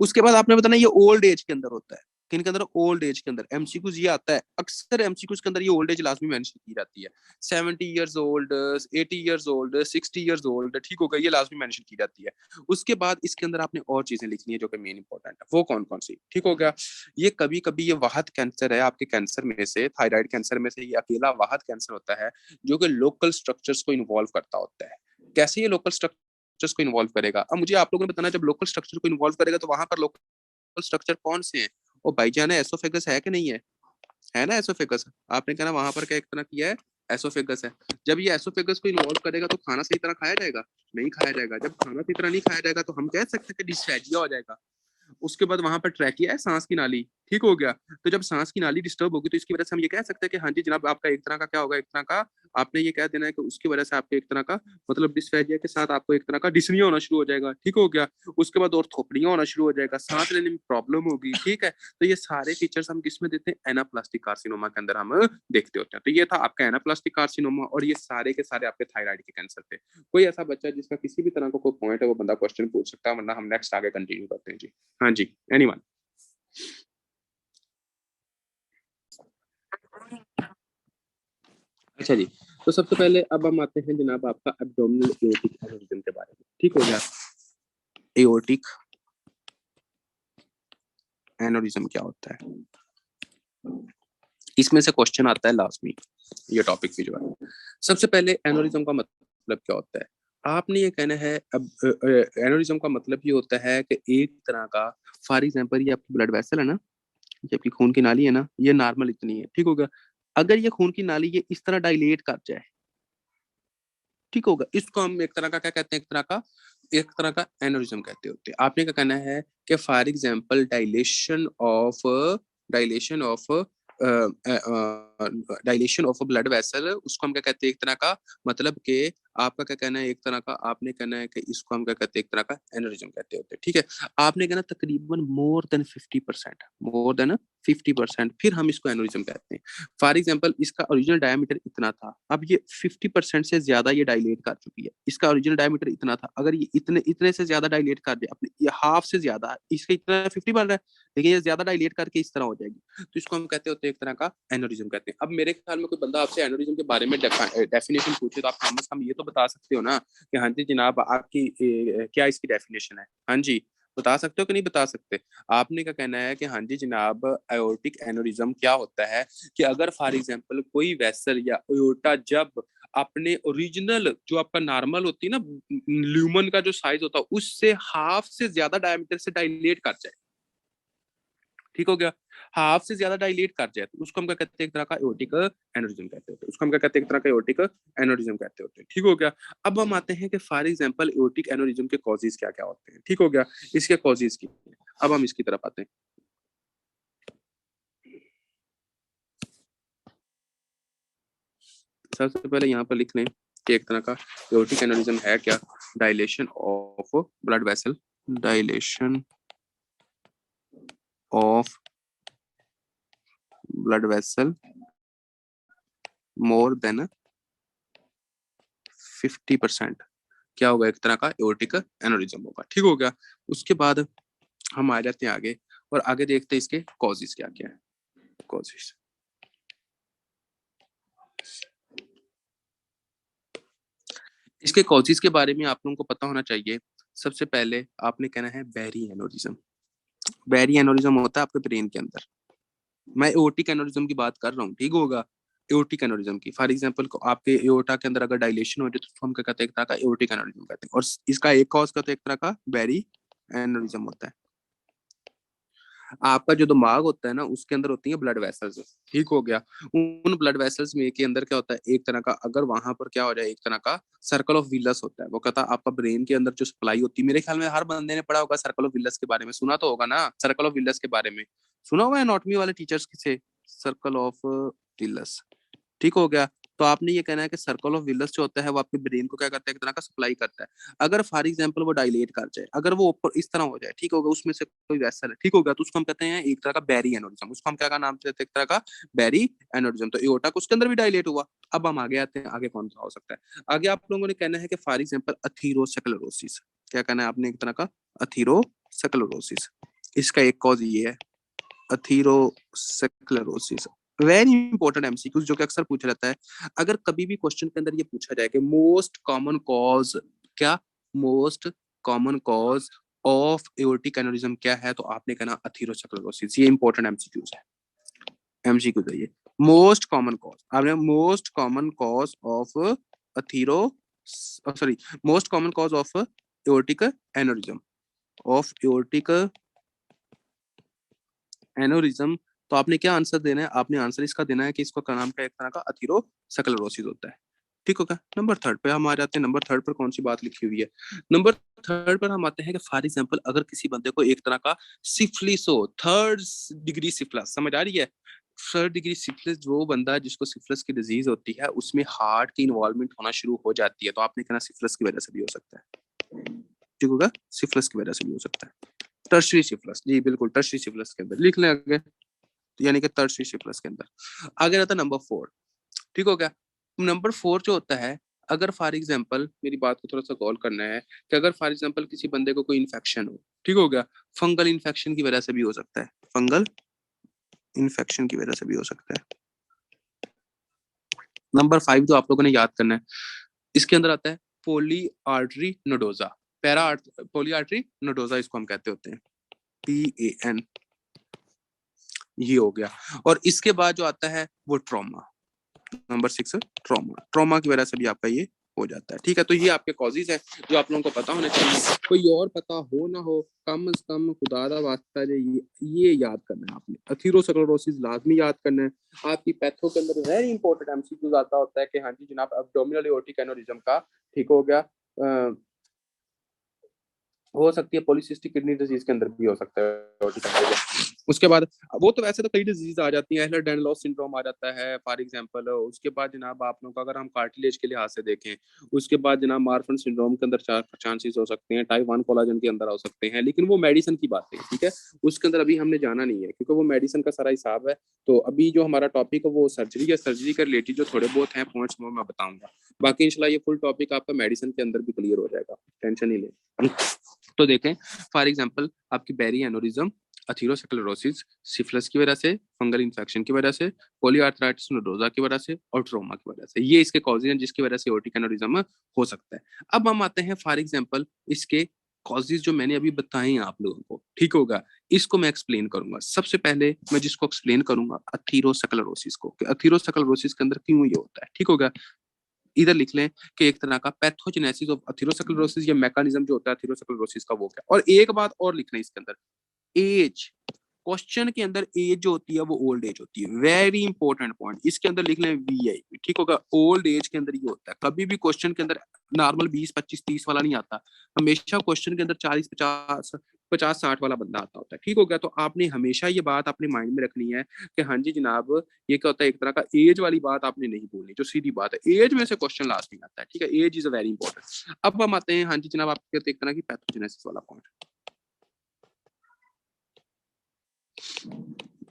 उसके बाद आपने बताना ये ओल्ड एज के अंदर होता है। किन के अंदर? ओल्ड एज के अंदर। एमसीक्यूज ये आता है अक्सर, एमसीक्यूज के अंदर ये ओल्ड एज लाजमी मेंशन की जाती है। 70 years old, 80 years old, 60 years old, ठीक होगा, ये लाजमी मेंशन की जाती है। उसके बाद इसके अंदर आपने और चीजें लिखनी है जो कि मेन इंपॉर्टेंट है, वो कौन कौन सी, ठीक हो गया। ये कभी कभी ये वाहद कैंसर है आपके कैंसर में से, थायराइड कैंसर में से ये अकेला वाहद कैंसर होता है जो कि लोकल स्ट्रक्चर्स को इन्वॉल्व करता होता है। कैसे ये लोकल स्ट्रक्चर्स को इन्वॉल्व करेगा? अब मुझे आप लोगों ने बताना, जब लोकल स्ट्रक्चर को इन्वॉल्व करेगा तो वहां पर लोकल स्ट्रक्चर कौन से हैं? और भाईजान एसोफेगस है कि नहीं है? है ना एसोफेगस? आपने कहना वहां पर क्या एक तरह किया है, एसोफेगस है। जब ये एसोफेगस को इन्वॉल्व करेगा तो खाना सही तरह खाया जाएगा? नहीं खाया जाएगा। जब खाना सही तरह नहीं खाया जाएगा तो हम कह सकते हैं कि डिस्फेजिया हो जाएगा। उसके बाद वहां पर ट्रैकिया है, सांस की नाली, ठीक हो गया। तो जब सांस की नाली डिस्टर्ब होगी तो इसकी वजह से हम ये कह सकते हैं कि हाँ जी जनाब, आपका एक तरह का क्या होगा, एक तरह का आपने ये कह देना है कि उसकी वजह से आपके एक तरह का मतलब डिस्फेजिया के साथ आपको एक तरह का डिसनिया होना शुरू हो जाएगा, ठीक हो गया। उसके बाद और थोपड़ियां होना शुरू हो जाएगा, सांस लेने में प्रॉब्लम होगी, ठीक है। तो ये सारे फीचर्स हम किस में देते हैं? एनाप्लास्टिक कार्सिनोमा के अंदर हम देखते होते हैं। तो ये था आपका एनाप्लास्टिक कार्सिनोमा, और ये सारे के सारे आपके थायराइड के कैंसर थे। कोई ऐसा बच्चा जिसका किसी भी तरह का कोई पॉइंट है वो बंदा क्वेश्चन पूछ सकता है, वरना हम नेक्स्ट आगे कंटिन्यू करते हैं जी। हाँ जी, एनीवन। अच्छा जी, तो सबसे पहले अब हम आते हैं जनाब आपका एब्डोमिनल एओर्टिक एनेरिज्म के बारे में, ठीक हो गया। एओर्टिक एनेरिज्म क्या होता है? इसमें से क्वेश्चन आता है लाजमी, ये टॉपिक भी जो है। सबसे पहले एनेरिज्म का मतलब क्या होता है? आपने ये कहना है, अब एनेरिज्म का मतलब ये होता है कि एक तरह का, फॉर एग्जांपल ये आपकी ब्लड वेसल है ना, ये आपकी खून की नाली है ना, ये नॉर्मल इतनी है, ठीक होगा। अगर ये खून की नाली ये इस तरह डायलेट कर जाए, ठीक होगा, इसको हम एक तरह का क्या कहते हैं, एक तरह का एक तरह का एनोरिज्म कहते होते हैं। आपने क्या कहना है कि for example dilation of dilation of blood vessel, उसको हम क्या कहते हैं एक तरह का, मतलब कि आपका क्या कहना है एक तरह का, आपने कहना है कि इसको हम क्या कहते हैं एक तरह का एनोरिज्म कहते होते हैं। ठीक है, आपने कहना तकरीबन मोर देन 50%, फिर हम इसको एनोरिज्म कहते हैं। फॉर एग्जाम्पल इसका ओरिजिनल डायमीटर इतना था, अब ये 50% से ज्यादा ये डायलेट कर चुकी है। इसका ओरिजिनल डायमीटर इतना था, अगर ये इतने इतने से ज्यादा डायलेट कर दे, अपने ये हाफ से ज्यादा, इसका इतना 50 बन रहा है, लेकिन ये ज्यादा डायलेट करके इस तरह हो जाएगी, तो इसको हम कहते होते हैं एक तरह का एनोरिज्म कहते हैं। अब मेरे ख्याल में कोई बंदा आपसे एनोरिज्म के बारे में डेफिनेशन पूछे तो आप कम से कम ये तो बता सकते हो ना कि हाँ जी जनाब आपकी क्या इसकी डेफिनेशन है। हाँ जी, बता सकते हो कि नहीं बता सकते? आपने क्या कहना है कि हाँ जी जनाब एओर्टिक एनोरिज्म क्या होता है कि अगर फॉर एग्जांपल कोई वेसल या एओर्टा जब अपने ओरिजिनल जो आपका नॉर्मल होती है ना ल्यूमन का जो साइज होता है उससे हाफ से ज्यादा डायमीटर से डायलेट कर जाए, ठीक हो गया, हाफ से ज्यादा डायलेट कर जाए, तो उसको हम क्या कहते हैं एक तरह का एओर्टिक एनोरिज्म कहते हैं, उसको हम क्या कहते हैं एक तरह का एओर्टिक एनोरिज्म कहते होते हैं। ठीक हो गया, अब हम आते हैं कि फॉर एग्जांपल एओर्टिक एनोरिज्म के कॉजेज क्या क्या होते हैं। ठीक हो गया, इसके कॉजेज की, अब हम इसकी तरफ आते हैं। सबसे पहले यहाँ पर लिख लें कि एक तरह का एओर्टिक एनोरिज्म है क्या, dilation of blood vessel, dilation of blood vessel more than 50%, क्या होगा एक तरह का एओर्टिक एनोरिज्म होगा। ठीक हो गया, उसके बाद हम आ जाते हैं आगे और आगे देखते हैं इसके कॉजेज क्या क्या है। कॉजेज, इसके कॉजेज के बारे में आप लोगों को पता होना चाहिए। सबसे पहले आपने कहना है बैरी एनोरिज्म। बैरी एनोरिज्म होता है आपके ब्रेन के अंदर, मैं एओर्टिक एनोरिज्म की बात कर रहा हूँ। ठीक होगा, एओर्टिक एनोरिज्म की फॉर एग्जांपल आपके एओर्टा के अंदर अगर डायलेशन हो जाए तो हम क्या कहते हैं एक तरह का एओर्टिक एनोरिज्म कहते हैं, और इसका एक कॉज कहते हैं एक तरह का बैरी एनोरिज्म होता है। आपका जो दिमाग होता है ना उसके अंदर होती है ब्लड वेसल्स। ठीक हो गया, उन ब्लड वेसल्स में के अंदर क्या होता है एक तरह का, अगर वहां पर क्या हो जाए एक तरह का सर्कल ऑफ विलस होता है, वो कहता है आपका ब्रेन के अंदर जो सप्लाई होती है, मेरे ख्याल में हर बंदे ने पढ़ा होगा सर्कल ऑफ विलस के बारे में, सुना तो होगा ना सर्कल ऑफ विलस के बारे में, सुना हुआ है एनाटॉमी वाले टीचर्स से, सर्कल ऑफ विलस। ठीक हो गया, तो आपने ये कहना है कि सर्कल ऑफ विलस जो होता है वो आपके ब्रेन को क्या करता है एक तरह का सप्लाई करता है। अगर फॉर एग्जांपल वो डायलेट कर जाए, अगर वो ऊपर इस तरह हो जाए, ठीक होगा, उसमें से कोई वेसल है, ठीक होगा, तो उसको हम कहते हैं एक तरह का बैरी एनोरिज्म, उसको हम क्या का नाम देते हैं एक तरह का बैरी एनोरिज्म। तो एओर्टा उसके अंदर भी डायलेट हुआ। अब हम आगे आते हैं, आगे कौन सा हो सकता है। आगे आप लोगों ने कहना है कि फॉर एग्जाम्पल अथीरोस्क्लेरोसिस, क्या कहना है आपने एक तरह का अथीरोस्क्लेरोसिस, इसका एक कॉज ये है अथीरोस्क्लेरोसिस। वेरी इंपॉर्टेंट एमसीक्यूज जो कि अक्सर पूछा जाता है, अगर कभी भी क्वेश्चन के अंदर ये पूछा जाए कि मोस्ट कॉमन कॉज क्या, most common cause of aortic aneurysm क्या है, तो आपने कहना अथीरोस्क्लेरोसिस। ये इंपॉर्टेंट एमसीक्यूज है, एमसीक्यूज है ये। मोस्ट कॉमन कॉज, आपने most common cause of athero sorry most common cause of aortic aneurysm, of aortic aneurysm, तो आपने क्या आंसर देना है, आपने आंसर इसका देना है कि इसको का नाम का एक तरह का अथीरोस्क्लेरोसिस होता है। ठीक होगा, नंबर थर्ड पे हम आ जाते हैं। नंबर थर्ड पर कौन सी बात लिखी हुई है, नंबर थर्ड पर हम आते हैं कि फॉर एग्जांपल अगर किसी बंदे को एक तरह का सिफिलिस हो, थर्ड डिग्री सिफिलिस, समझ आ रही है, थर्ड डिग्री सिफिलिस, जो बंदा जिसको सिफिलिस की डिजीज होती है उसमें हार्ट की इन्वॉल्वमेंट होना शुरू हो जाती है, तो आपने कहना सिफिलिस की वजह से भी हो सकता है। ठीक होगा, सिफिलिस की वजह से भी हो सकता है। टर्शरी सिफिलिस, जी बिल्कुल, टर्शरी सिफिलिस के अंदर लिख लें आगे, यानी कि टर्शरी सिफिलिस के अंदर। आगे रहता है नंबर 4। ठीक हो गया, नंबर 4 जो होता है, अगर फॉर एग्जांपल मेरी बात को थोड़ा सा गौर करना है कि अगर फॉर एग्जांपल किसी बंदे को कोई इन्फेक्शन हो, ठीक हो गया, फंगल इन्फेक्शन की वजह से भी हो सकता है, फंगल इन्फेक्शन की वजह से भी हो सकता है। नंबर 5 जो आप लोगों ने याद करना है, इसके अंदर आता है पोली आर्टरी नोडोजा, पैरा पोली आर्टरी नोडोजा इसको हम कहते होते हैं, PAN, ये हो गया। और इसके बाद जो आता है वो ट्रॉमा, नंबर 6 ट्रॉमा, ट्रॉमा की वजह से भी आपका ये हो जाता है। ठीक है, तो ये आपके कॉजेज है जो आप लोगों को पता होने चाहिए, कोई और पता हो ना हो कम से कम खुदा दा वास्ता ये याद करना है आपने, अथीरोस्क्लेरोसिस लाजमी याद करना है। आपकी पैथो के अंदर वेरी इंपॉर्टेंट एमसीक्यूज आता होता है कि हाँ जी जनाब अब्डोमिनल एओर्टिक एनोरिज्म का, ठीक हो गया, हो सकती है पॉलीसिस्टिक किडनी डिजीज के अंदर भी हो सकता है। उसके बाद वो तो वैसे तो कई डिजीज आ जाती है, एह्लर-डैनियस सिंड्रोम आ जाता है फॉर एग्जांपल। उसके बाद जनाब आप लोग अगर हम कार्टिलेज के लिहाज से देखें, उसके बाद जनाब मार्फन सिंड्रोम के अंदर चांसेस हो सकते हैं, टाइप 1 कोलाजन के अंदर हो सकते हैं, लेकिन वो मेडिसिन की बात है, ठीक है? उसके अंदर अभी हमने जाना नहीं है क्योंकि वो मेडिसिन का सारा हिसाब है। तो अभी जो हमारा टॉपिक है वो सर्जरी है, सर्जरी के रिलेटेड जो थोड़े बहुत हैं पॉइंट्स वो मैं बताऊंगा। बाकी इंशाल्लाह ये फुल टॉपिक आपका मेडिसिन के अंदर भी क्लियर हो जाएगा, टेंशन नहीं ले। तो देखें फॉर एग्जांपल आपकी बेरी एनोरिज्म, अथीरोस्क्लेरोसिस, सिफिलिस की वजह से, फंगल इन्फेक्शन की वजह से, पॉलीआर्थराइटिस नोडोजा की वजह से और ट्रोमा की वजह से, ये इसके कॉजेज हैं जिसकी वजह से एओर्टिक एनोरिज्म हो सकता है। अब हम आते हैं फॉर एग्जांपल इसके कॉजेज जो मैंने अभी बताए हैं आप लोगों को, ठीक होगा? इसको मैं एक्सप्लेन करूंगा। सबसे पहले मैं जिसको एक्सप्लेन करूंगा अथीरोस्क्लेरोसिस को, कि अथीरोस्क्लेरोसिस के अंदर क्यों ये होता है, ठीक होगा? इधर लिख लें कि एक तरह का पैथोजेनेसिस ऑफ अथीरोस्क्लेरोसिस या मैकेनिज्म जो होता है अथीरोस्क्लेरोसिस का वो क्या। और एक बात और लिखना है इसके अंदर, एज, क्वेश्चन के अंदर एज जो होती है वो ओल्ड एज होती है, वेरी इंपॉर्टेंट पॉइंट इसके अंदर लिख लें वीआई, ठीक होगा? ओल्ड एज के अंदर ये होता है, कभी भी क्वेश्चन के अंदर नॉर्मल 20 25 30 वाला नहीं आता, हमेशा क्वेश्चन के अंदर 40 50 50 60 वाला बंदा आता होता है, ठीक हो गया? तो आपने हमेशा ये बात अपने माइंड में रखनी है कि हाँ जी जनाब ये क्या होता है, एक तरह का एज वाली बात आपने नहीं बोलनी, जो सीधी बात है एज में से क्वेश्चन लास्ट में आता है, ठीक है? Age is very important. अब हम आते हैं हाँ जी जनाब आपके एक तरह की पैथोजेनेसिस वाला पॉइंट।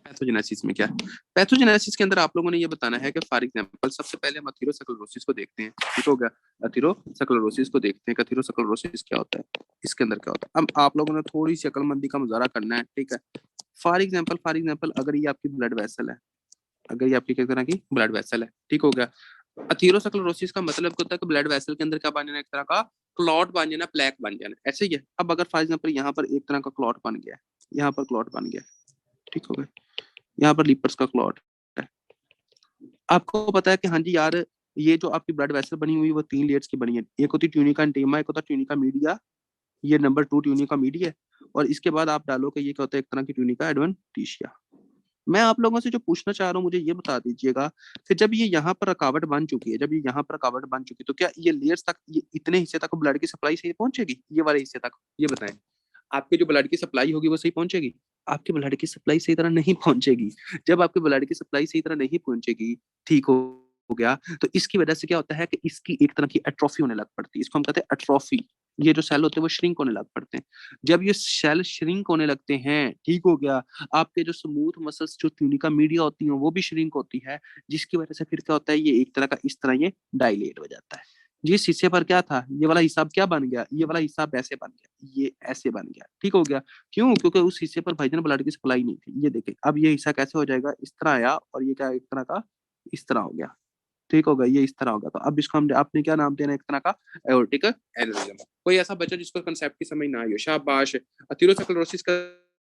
पैथोजेनेसिस में क्या है? पैथोजेनेसिस के अंदर आप लोगों ने ये बताना है कि फॉर एग्जांपल सबसे पहले हम अथीरोस्क्लेरोसिस को देखते हैं, ठीक हो गया? अथीरोस्क्लेरोसिस को देखते हैं कि अथीरोस्क्लेरोसिस क्या होता है, इसके अंदर क्या होता है। अब आप लोगों ने थोड़ी सी अक्लमंदी का मुजाहरा करना है, ठीक है? फॉर एग्जांपल अगर ये आपकी ब्लड वेसल है, अगर ये आपकी किस तरह की ब्लड वेसल है, ठीक हो गया? अथीरोस्क्लेरोसिस का मतलब क्या होता है कि ब्लड वेसल के अंदर क्या बन जाना, एक तरह का क्लॉट बन जाना, प्लेक बन जाना, ऐसे ही है। अब अगर फॉर एग्जांपल यहाँ पर एक तरह का क्लॉट बन गया, यहाँ पर क्लॉट बन गया, ठीक हो गया? यहाँ पर लिपर्स का क्लॉट है। आपको पता है कि हाँ जी यार ये जो आपकी ब्लड वेसल बनी हुई वो 3 लेयर्स की बनी है, एक होती ट्यूनिका इंटीमा, एक होता ट्यूनिका मीडिया, ये नंबर 2 ट्यूनिका मीडिया है, और इसके बाद आप डालो कि ये क्या होता है, एक तरह की ट्यूनिका एडवेंटिशिया। मैं आप लोगों से जो पूछना चाह रहा हूँ मुझे ये बता दीजिएगा कि जब ये यहाँ पर रकावट बन चुकी है, जब ये यहाँ पर रकावट बन चुकी है, तो क्या ये लेयर्स तक, ये इतने हिस्से तक ब्लड की सप्लाई सही पहुंचेगी, ये वाले हिस्से तक? ये बताएं, आपके जो ब्लड की सप्लाई होगी वो सही पहुंचेगी? आपके ब्लड की सप्लाई सही तरह नहीं पहुंचेगी। जब आपके ब्लड की सप्लाई सही तरह नहीं पहुंचेगी, ठीक हो गया, तो इसकी वजह से क्या होता है कि इसकी एक तरह की एट्रोफी होने लग पड़ती है, इसको हम कहते हैं एट्रोफी। ये जो सेल होते हैं वो श्रिंक होने लग पड़ते हैं। जब ये सेल श्रिंक होने लगते हैं, ठीक हो गया, आपके जो स्मूथ मसल्स जो ट्यूनिका मीडिया होती हैं वो भी श्रिंक होती है, जिसकी वजह से फिर क्या होता है, ये एक तरह का इस तरह ये डायलेट हो जाता है। जिस हिस्से पर क्या था, ये वाला हिसाब क्या बन गया, ये वाला हिसाब ऐसे बन गया, ये ऐसे बन गया, ठीक हो गया? क्यों? क्योंकि उस हिस्से पर भाईजान ब्लड की सप्लाई नहीं थी। ये देखें अब ये हिस्सा कैसे हो जाएगा, इस तरह आया, और ये क्या एक तरह का इस तरह हो गया, ठीक हो गया? ये इस तरह होगा, तो अब इसको हम आपने क्या नाम देना, एक तरह का एओर्टिक एनेरिज्म। कोई ऐसा बच्चा जिसको कंसेप्ट की समझ ना आई हो, शाबाश। अथीरोस्क्लेरोसिस का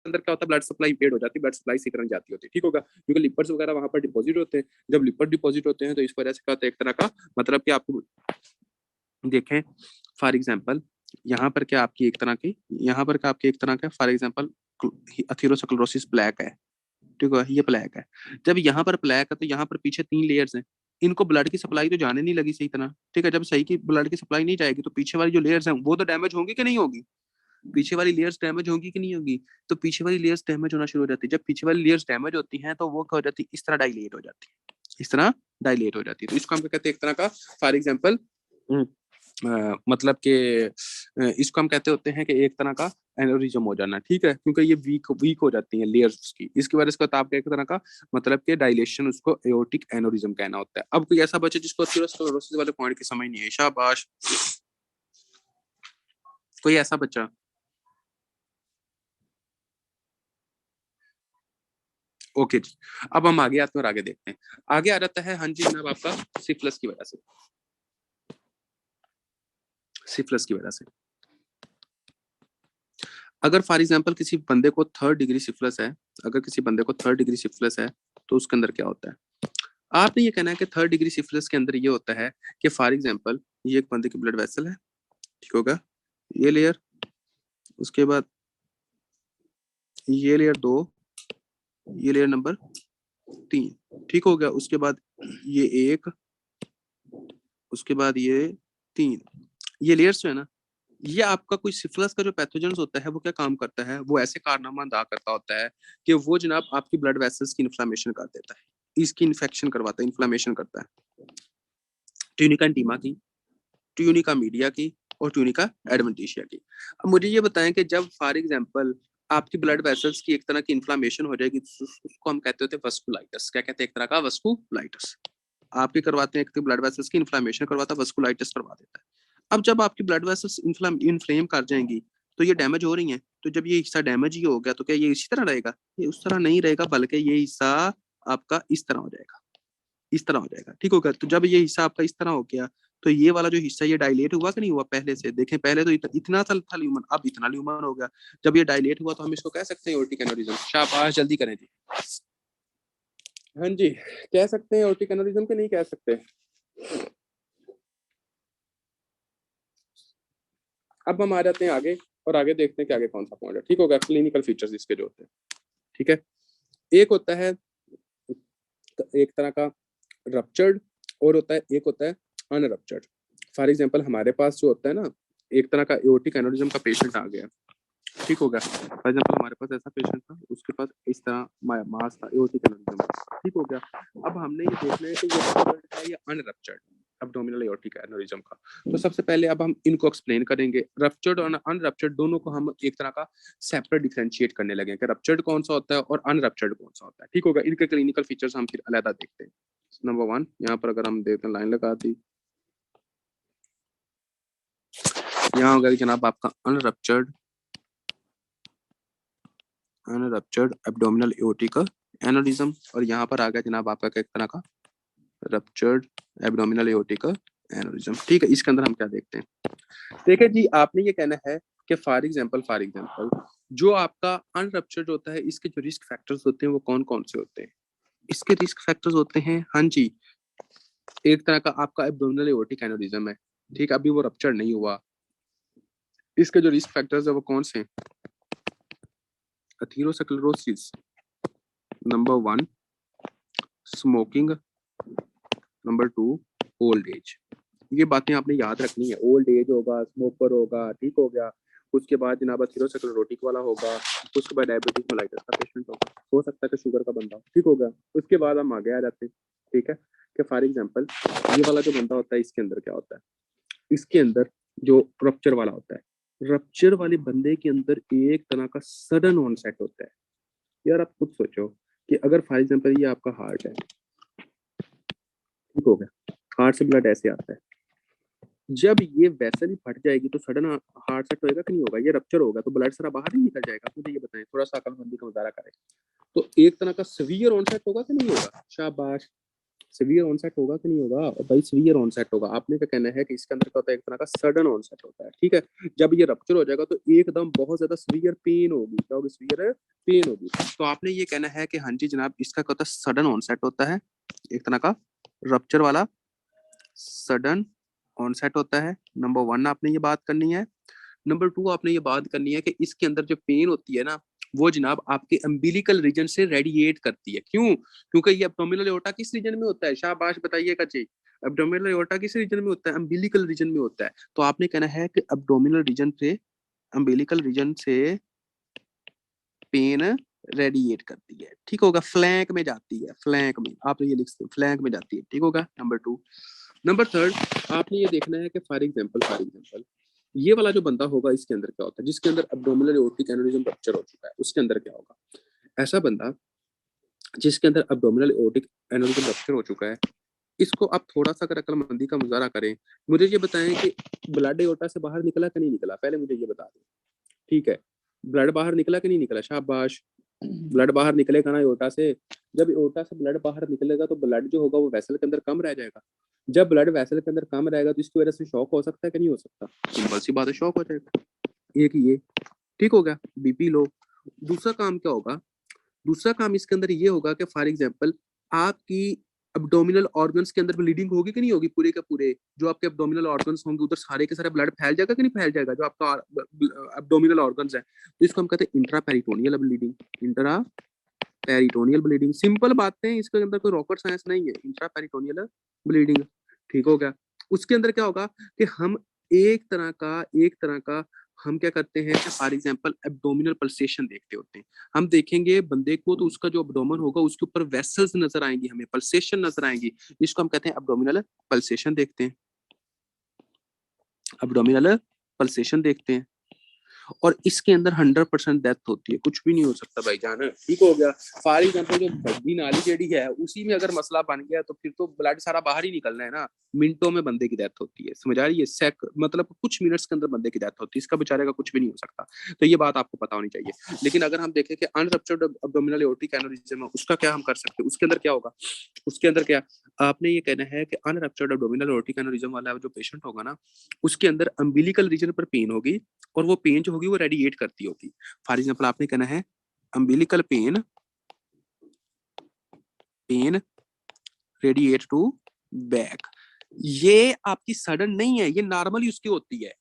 अंदर क्या होता है, ब्लड सप्लाई इम्पेयर्ड हो जाती है, ब्लड सप्लाई सही तरह नहीं जाती होती, ठीक होगा? क्योंकि लिपर्स वगैरह वहां पर डिपॉजिट होते हैं, जब लिपर डिपॉजिट होते हैं तो इस वजह से क्या होता है, एक तरह का मतलब कि आपको देखें फॉर एग्जांपल यहाँ पर क्या आपकी एक तरह की, यहाँ पर क्या आपकी एक तरह का फॉर एग्जांपल अथीरोस्क्लेरोसिस प्लेक है, ठीक है? ये प्लेक है। जब यहाँ पर प्लेक है तो यहाँ पर पीछे 3 लेयर्स हैं, इनको ब्लड की सप्लाई तो जाने नहीं लगी सही तरह, ठीक है? जब सही की ब्लड की सप्लाई नहीं जाएगी तो पीछे वाली जो लेयर्स हैं वो तो डैमेज होंगी कि नहीं होगी? पीछे वाली लेयर्स डैमेज होंगी कि नहीं होगी? तो पीछे वाली लेयर्स डैमेज होना शुरू हो जाती है। जब पीछे वाली लेयर्स डैमेज होती हैं तो वो क्या हो जाती है, इस तरह डायलेट हो जाती है, इस तरह डायलेट हो जाती है। तो इसको हम क्या कहते हैं, एक तरह का फॉर एग्जांपल मतलब कि इसको हम कहते होते हैं कि एक तरह का एनोरिज्म हो जाना, ठीक है? क्योंकि ये वीक वीक हो जाती हैं लेयर्स उसकी, इसकी वजह से आपका एक तरह का मतलब कि डायलेशन, उसको एओर्टिक एनोरिज्म कहना होता है। अब कोई ऐसा बच्चा जिसको अथीरोस्क्लेरोसिस वाले पॉइंट की समझ नहीं है, शाबाश। कोई ऐसा बच्चा? ओके जी। अब हम आगे आते हैं और आगे देखते हैं। आगे आ जाता है हाँ जी जनाब आपका सिफिलिस की वजह से, सिफिलिस की वजह से अगर फॉर एग्जांपल किसी बंदे को 3rd डिग्री सिफिलिस है, अगर किसी बंदे को 3rd डिग्री सिफिलिस है तो उसके अंदर क्या होता है? आपने ये कहना है कि 3rd डिग्री सिफिलिस के अंदर ये होता है कि फॉर एग्जांपल ये एक बंदे की ब्लड वेसल है, ठीक होगा? ये लेयर, उसके बाद ये लेयर 2, ये लेयर नंबर 3, ठीक हो गया? उसके बाद ये 1, उसके बाद ये 3, ये लेयर्स जो है ना, ये आपका कोई सिफिलिस का जो पैथोजेंस होता है वो क्या काम करता है, वो ऐसे कारनामा अदा करता होता है कि वो जनाब आपकी ब्लड वेसल्स की इन्फ्लेमेशन कर देता है, इसकी इन्फेक्शन करवाता है, इन्फ्लेमेशन करता है। ट्यूनिका इंटीमा की, ट्यूनिका मीडिया की और ट्यूनिका एडवेंटिशिया की। अब मुझे ये बताएं कि जब फॉर एग्जांपल आपकी ब्लड वेसल्स की एक तरह की इन्फ्लेमेशन हो जाएगी तो उसको हम कहते होते हैं वस्कुलाइटिस। क्या कहते हैं? एक तरह का वस्कुलाइटिस। आपके करवाते हैं, एक तो ब्लड वेसल्स की इन्फ्लेमेशन करवाता है, वस्कुलाइटिस करवा देता है। अब जब आपकी ब्लड वेसल्स इन्फ्लेम कर जाएंगी तो ये डैमेज हो रही हैं, तो जब ये हिस्सा डैमेज ही हो गया तो क्या ये इसी तरह रहेगा? ये उस तरह नहीं रहेगा, बल्कि ये हिस्सा आपका इस तरह हो जाएगा, इस तरह हो जाएगा। ठीक होगा? तो जब ये हिस्सा आपका इस तरह हो गया तो ये वाला जो हिस्सा ये डायलेट हुआ कि नहीं हुआ? पहले से देखें, पहले तो इतना सा था ल्यूमन, अब इतना ल्यूमन हो गया। जब ये डायलेट हुआ तो हम इसको कह सकते हैं एओर्टिक एन्युरिज्म। शाबाश, जल्दी करें जी। हाँ जी, कह सकते हैं एओर्टिक एन्युरिज्म के नहीं कह सकते? अब हम आ जाते हैं आगे और आगे देखते हैं कि आगे कौन सा पॉइंट है। ठीक होगा? क्लिनिकल फीचर्स इसके जो होते हैं। ठीक है, एक होता है एक तरह का रप्चर्ड और होता है एक होता है अनरप्चर्ड। फॉर एग्जांपल हमारे पास जो होता है ना, एक तरह का एओर्टिक एन्युरिज्म का पेशेंट आ गया। ठीक होगा? फॉर एग्जांपल हमारे पास ऐसा पेशेंट था, उसके पास इस तरह मास था, एओर्टिक एन्युरिज्म। ठीक हो गया? अब हमने ये देखना है कि ये रप्चर्ड है या अनरप्चर्ड एब्डोमिनल एओर्टिक एन्युरिज्म का। तो सबसे पहले अब हम इनको एक्सप्लेन करेंगे। रप्चर्ड और अनरप्चर्ड दोनों को हम एक तरह का सेपरेट डिफरेंशिएट करने लगे कि रप्चर्ड कौन सा होता है और अनरप्चर्ड कौन सा होता है। ठीक होगा? इनके क्लिनिकल फीचर्स हम फिर अलग देखते हैं। नंबर 1 यहाँ पर अगर हम देखते हैं, लाइन लगा दी, यहाँ होगा जनाब आपका अनरप्चर्ड एब्डोमिनल एओर्टिक एन्युरिज्म, और यहाँ पर आ गया जनाब आपका एक तरह का रप्चर्ड एब्डोमिनल एओर्टिक एन्युरिज्म। ठीक है, इसके अंदर हम क्या देखते हैं? देखिए जी, आपने ये कहना है कि फॉर एग्जांपल जो आपका अनरप्चर्ड होता है, इसके जो रिस्क फैक्टर्स होते हैं वो कौन कौन से होते हैं? इसके रिस्क फैक्टर्स होते हैं, हाँ जी, एक तरह का आपका एब्डोमिनल एओर्टिक एन्युरिज्म है। ठीक, अभी वो रप्चर नहीं हुआ। इसके जो रिस्क फैक्टर्स है वो कौन से? Atherosclerosis, number 1 smoking, number 2 old age. ये बातें आपने याद रखनी है। ओल्ड एज होगा, स्मोकर होगा, ठीक हो गया। उसके बाद जनाब एथेरोस्क्लेरोटिक वाला होगा, उसके बाद डायबिटिक मेलाइटस का पेशेंट होगा, हो सकता है कि शुगर का बंदा हो। ठीक होगा? उसके बाद हम आगे आ जाते हैं। ठीक है, कि फॉर एग्जांपल ये वाला जो बंदा होता है, इसके अंदर क्या होता है? इसके अंदर जो रप्चर वाला होता है, रप्चर वाले बंदे के अंदर एक तरह का सडन ऑनसेट होता है। यार आप खुद सोचो कि अगर फॉर एग्जांपल ये आपका हार्ट है, ठीक हो गया, हार्ट से ब्लड ऐसे आता है, जब ये वेसल फट जाएगी तो सडन हार्ट सेट होएगा कि नहीं होगा? ये रप्चर होगा तो ब्लड सारा बाहर ही निकल जाएगा। मुझे ये बताएं, थोड़ा सा अकलमंदी का मुजाहरा करें। तो एक तरह का सीवियर ऑनसेट होगा कि नहीं होगा? शाबाश, सीवियर ऑनसेट होगा कि नहीं होगा? और भाई सीवियर ऑनसेट होगा। आपने क्या कहना है कि इसके अंदर क्या होता है? एक तरह का सडन ऑनसेट होता है। ठीक है, जब ये रप्चर हो जाएगा तो एकदम बहुत ज्यादा सीवियर पेन होगी। क्या होगी? सीवियर पेन होगी। तो आपने ये कहना है कि हाँ जी जनाब, इसका क्या होता है? सडन ऑनसेट होता है, एक तरह का रप्चर वाला सडन ऑनसेट होता है। नंबर 1 आपने ये बात करनी है। नंबर 2 आपने ये बात करनी है कि इसके अंदर जो पेन होती है ना, वो जनाब आपके अम्बिलिकल रीजन से रेडिएट करती है। क्यों? क्योंकि ये एब्डोमिनल एओर्टा किस रीजन में होता है? शाबाश, बताइएगा जी। एब्डोमिनल एओर्टा किस रीजन में होता है? अम्बिलिकल रीजन में होता है। तो आपने कहना है कि एब्डोमिनल रीजन से, अम्बिलिकल रीजन से पेन रेडिएट करती है। ठीक होगा? फ्लैंक में जाती है, फ्लैंक में, आप ये लिख सकते हैं, फ्लैंक में जाती है। ठीक होगा? नंबर 2। नंबर 3 आपने ये देखना है कि फॉर एग्जांपल ये वाला जो बंदा होगा, इसके अंदर क्या होता है? जिसके अंदर एब्डोमिनल एओर्टिक एन्युरिज्म रप्चर हो चुका है, उसके अंदर क्या होगा? ऐसा बंदा जिसके अंदर एब्डोमिनल एओर्टिक एन्युरिज्म रप्चर हो चुका है, इसको आप थोड़ा सा अगर अक्लमंदी का मुजाहरा करें, मुझे ये बताएं कि ब्लड एओर्टा से बाहर निकला कि नहीं निकला? पहले मुझे ये बता दें। ठीक है, ब्लड बाहर निकला कि नहीं निकला? शाबाश, ब्लड बाहर निकलेगा ना एओर्टा से। जब एओर्टा से ब्लड बाहर निकलेगा तो ब्लड जो होगा वो वेसल के अंदर कम रह जाएगा। जब ब्लड वेसल के अंदर कम रहेगा तो इसकी वजह से शॉक हो सकता है कि नहीं हो सकता? सिंपल सी बात है, शॉक हो जाएगा। एक ये, ठीक हो गया, बीपी लो। दूसरा काम क्या होगा? दूसरा काम इसके अंदर ये होगा कि फॉर एग्जांपल आपकी एब्डोमिनल ऑर्गन्स के अंदर ब्लीडिंग होगी कि नहीं होगी? पूरे के पूरे जो आपके एब्डोमिनल ऑर्गन्स होंगे उधर सारे के सारे ब्लड फैल जाएगा कि नहीं फैल जाएगा? जो आपका एब्डोमिनल ऑर्गन्स है, तो इसको हम कहते हैं intraperitoneal bleeding. Intra peritoneal bleeding, simple बातें, इसके अंदर कोई रॉकेट साइंस नहीं है। इंट्रा पेरिटोनियल ब्लीडिंग, ठीक हो गया। उसके अंदर क्या होगा कि हम एक तरह का हम क्या करते हैं कि फॉर एग्जांपल एब्डोमिनल पल्सेशन देखते होते हैं। हम देखेंगे बंदे को तो उसका जो एब्डोमेन होगा उसके ऊपर वेसल्स नजर आएंगी, हमें पल्सेशन नजर आएंगी, इसको हम कहते हैं एब्डोमिनल पल्सेशन देखते हैं, एब्डोमिनल पल्सेशन देखते हैं। और इसके अंदर 100% डेथ होती है, कुछ भी नहीं हो सकता भाईजान, ठीक हो गया। फॉर एग्जांपल जो बद्दी नाली जेडी है उसी में अगर मसला बन गया तो फिर तो ब्लड सारा बाहर ही निकलना है ना, मिनटों में बंदे की डेथ होती है, समझ आ रही है, मतलब कुछ मिनट्स के अंदर बंदे की डेथ होती है, इसका बेचारे का कुछ भी नहीं हो सकता। तो ये बात आपको पता होनी चाहिए। लेकिन अगर हम देखें कि अनरप्चर्ड एब्डोमिनल एओर्टिक एनेरिज्म है, उसका क्या हम कर सकते हैं, उसके अंदर क्या होगा, उसके अंदर क्या आपने ये कहना है कि अनरप्चर्ड एब्डोमिनल एओर्टिक एनेरिज्म वाला जो पेशेंट होगा ना, उसके अंदर अम्बिलिकल रीजन पर पेन होगी, और वो पेन जो होगी वो रेडिएट करती होगी। फॉर एग्जाम्पल आपने कहना है umbilical pain, pain radiate to back. ये आपकी सडन नहीं है, ये नॉर्मली उसकी होती है,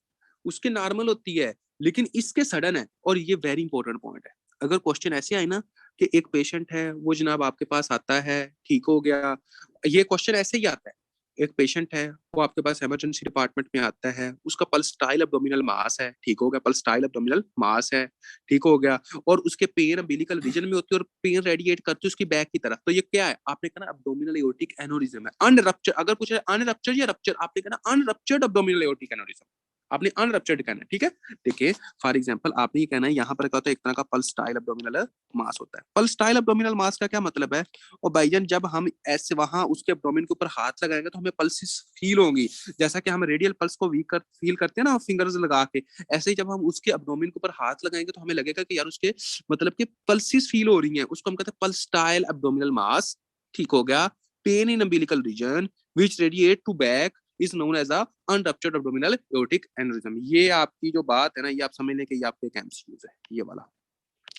उसके नॉर्मल होती है, लेकिन इसके सडन है। और ये वेरी इंपॉर्टेंट पॉइंट है। अगर क्वेश्चन ऐसे आए ना कि एक पेशेंट है वो जनाब आपके पास आता है, ठीक हो गया, ये क्वेश्चन ऐसे ही आता है, एक पेशेंट है वो आपके पास इमरजेंसी डिपार्टमेंट में आता है, उसका पल्सटाइल एब्डोमिनल मास है, ठीक हो गया, पल्सटाइल एब्डोमिनल मास है, ठीक हो गया, और उसके पेन अम्बिलिकल रीजन में होती है और पेन रेडिएट करती है उसकी बैक की तरफ। तो ये क्या है, आपने कहा एब्डोमिनल एओर्टिक एनोरिज्म है। अनरप्चर, अगर पूछे अनरप्चर या रप्चर, आपने कहना अनरप्चर्ड एब्डोमिनल एओर्टिक एनोरिज्म, आपने अनरप्चर्ड कहना है, ठीक है। देखिए फॉर एग्जांपल आपने ये कहना है, यहाँ पर क्या होता है, एक तरह का पल्सटाइल एब्डोमिनल मास होता है। पल्सटाइल एब्डोमिनल मास का क्या मतलब है, और भाईजान जब हम ऐसे वहां उसके एब्डोमेन के ऊपर हाथ लगाएंगे तो हमें पल्सेस फील होंगी, जैसा कि हम रेडियल पल्स को फील करते हैं ना फिंगर्स लगा के, ऐसे ही जब हम उसके एब्डोमेन के ऊपर हाथ लगाएंगे तो हमें लगेगा कि यार उसके मतलब कि पल्सेस फील हो रही हैं, उसको हम कहते हैं पल्सटाइल एब्डोमिनल मास, ठीक हो गया। Pain in umbilical region which radiate to back is known as a unruptured abdominal aortic aneurysm. ये आपकी जो बात है ना, ये आप समझ लें कि ये आपके एक एमसीक्यूज है, ये वाला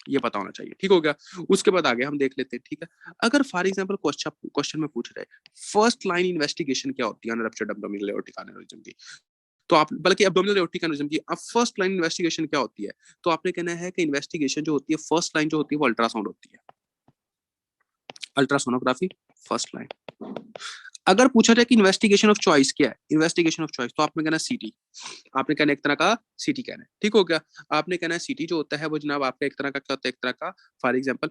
ये पता होना चाहिए, ठीक हो गया। उसके बाद आगे हम देख लेते हैं, ठीक है। अगर फॉर एग्जांपल क्वेश्चन में पूछ रहे हैं फर्स्ट लाइन इन्वेस्टिगेशन क्या होती है अनरप्चर्ड एब्डोमिनल एओर्टिक एनेरिज्म की, तो आप बल्कि एब्डोमिनल एओर्टिक एनेरिज्म की अब फर्स्ट लाइन इन्वेस्टिगेशन क्या होती है, तो आपने कहना है कि इन्वेस्टिगेशन जो होती है फर्स्ट लाइन जो होती है वो अल्ट्रासाउंड होती है, अल्ट्रासोनोग्राफी फर्स्ट लाइन। अगर पूछा जाए कि इन्वेस्टिगेशन ऑफ चॉइस क्या है, इन्वेस्टिगेशन ऑफ चॉइस, तो आपने कहना सीटी, आपने कहना एक तरह का सीटी कहना है, ठीक हो गया। आपने कहना है सीटी जो होता है वो जनाब आपका एक तरह का क्या होता है, एक तरह का फॉर एग्जांपल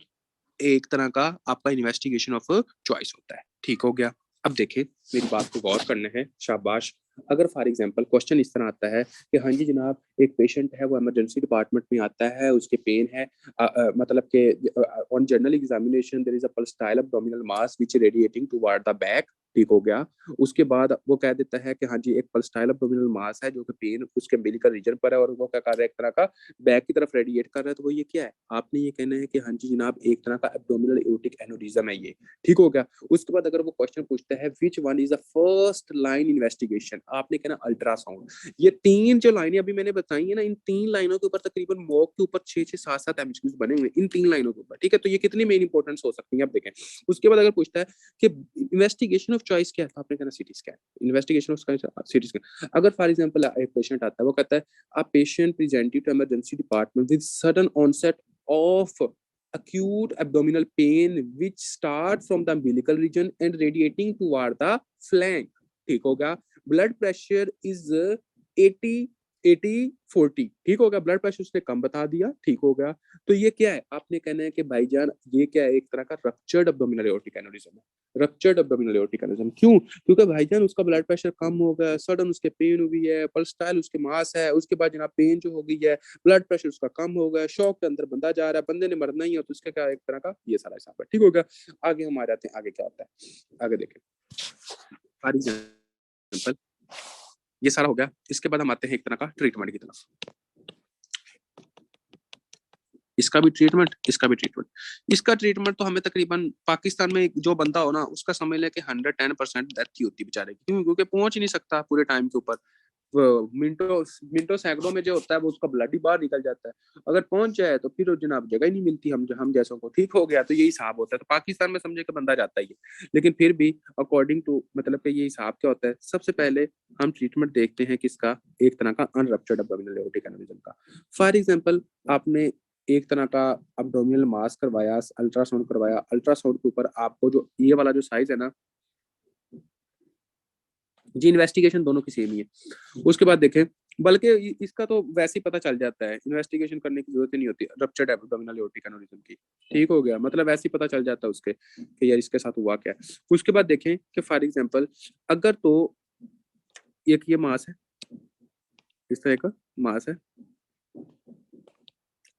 एक तरह का आपका इन्वेस्टिगेशन ऑफ चॉइस होता है, ठीक हो गया। अब देखें मेरी बात को गौर करने हैं, शाबाश। अगर फॉर एग्जांपल क्वेश्चन इस तरह आता है कि हाँ जी जनाब एक पेशेंट है वो इमरजेंसी डिपार्टमेंट में आता है, उसके पेन है, मतलब के on general examination there is a pulsatile abdominal mass which radiating toward the back, ठीक हो गया। उसके बाद वो कह देता है कि हाँ जी एक पल्सटाइल एब्डोमिनल मास है जो कि पेन उसके अम्बिलिकल रीजन पर है और वो क्या कर रहा है, एक तरह का बैक की तरफ रेडिएट कर रहा है, तो वो ये क्या है, आपने ये कहना है कि हाँ जी जनाब एक तरह का एब्डोमिनल एओर्टिक एनेरिज्म है ये, ठीक हो गया। उसके बाद अगर वो क्वेश्चन पूछता है which one is the first line investigation, आपने कहना अल्ट्रासाउंड। ये तीन जो लाइनें अभी मैंने बताई है ना, इन तीन लाइनों के ऊपर तकरीबन मॉक के ऊपर 6 6 7 7 एमसीक्यूज बने हुए इन तीन लाइनों के ऊपर, ठीक है। तो ये कितनी मेन इंपॉर्टेंस हो सकती है अब देखें। उसके बाद अगर पूछता है कि इन्वेस्टिगेशन ऑफ चॉइस क्या है, तो आपने कहना CT scan, investigation of CT scan. अगर फॉर एग्जांपल एक पेशेंट आता है वो कहता है a patient presented to emergency department with sudden onset of acute abdominal pain which start from the umbilical region and radiating toward the flank, ठीक होगा। Blood pressure is 80 80 40, ठीक होगा, ब्लड प्रेशर उसने कम बता दिया, ठीक हो गया। तो ये क्या है, आपने कहना है कि भाईजान ये क्या है, एक तरह का रप्चर्ड एब्डोमिनल एओर्टिक एनेरिज्म है। रप्चर्ड एब्डोमिनल एओर्टिक एनेरिज्म क्यों, क्योंकि भाईजान उसका ब्लड प्रेशर कम हो गया, सडन उसके पेन हुई है, पल्सटाइल उसके मास है, उसके बाद जनाब पेन जो हो गई है, ब्लड प्रेशर उसका कम हो गया, शॉक के अंदर बंदा जा रहा है, बंदे ने मरना ही है, तो इसका क्या एक तरह का ये सारा हिसाब है, ठीक हो गया। आगे हम आ जाते हैं, आगे क्या होता है, आगे देखें। फॉर एग्जाम्पल ये सारा हो गया, इसके बाद हम आते हैं एक तरह का ट्रीटमेंट की तरफ। इसका भी ट्रीटमेंट, इसका भी ट्रीटमेंट। इसका ट्रीटमेंट तो हमें तकरीबन पाकिस्तान में जो बंदा हो ना उसका समझ ले कि 110% डेथ ही होती है बेचारे की, क्यों, क्योंकि पहुंच ही नहीं सकता पूरे टाइम के ऊपर। मिनटों मिनटों सैकड़ों में जो होता है वो उसका ब्लड ही बाहर निकल जाता है। अगर पहुंच जाए तो फिर जनाब जगह ही नहीं मिलती हम जैसों को, ठीक हो गया। तो यही हिसाब होता है, तो पाकिस्तान में समझे कि बंदा जाता ही है, लेकिन फिर भी अकॉर्डिंग टू मतलब कि ये हिसाब क्या होता है, सबसे पहले हम ट्रीटमेंट देखते हैं किसका, एक तरह का अनरप्चर्ड एब्डोमिनल एओर्टिक एनेरिज्म का। फॉर एग्जांपल आपने एक तरह का अब्डोमिनल मास करवाया, अल्ट्रासाउंड करवाया, अल्ट्रासाउंड के ऊपर आपको जो ये वाला जो साइज है ना, जी इन्वेस्टिगेशन दोनों की सेम ही है। उसके बाद देखें, बल्कि इसका तो वैसे ही पता चल जाता है, इन्वेस्टिगेशन करने की जरूरत ही नहीं होती रप्चर्ड एब्डोमिनल एओर्टिक एन्युरिज्म की। ठीक हो गया, मतलब वैसे ही पता चल जाता है उसके कि यार इसके साथ हुआ क्या है। उसके बाद देखें कि फॉर एग्जांपल अगर तो एक ये मास है, इस तरह का मास है,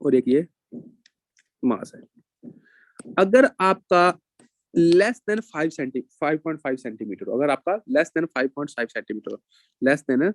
और एक ये मास है। अगर आपका लेस देन 5.5 सेंटीमीटर, अगर आपका less than 5.5 centimetre, less than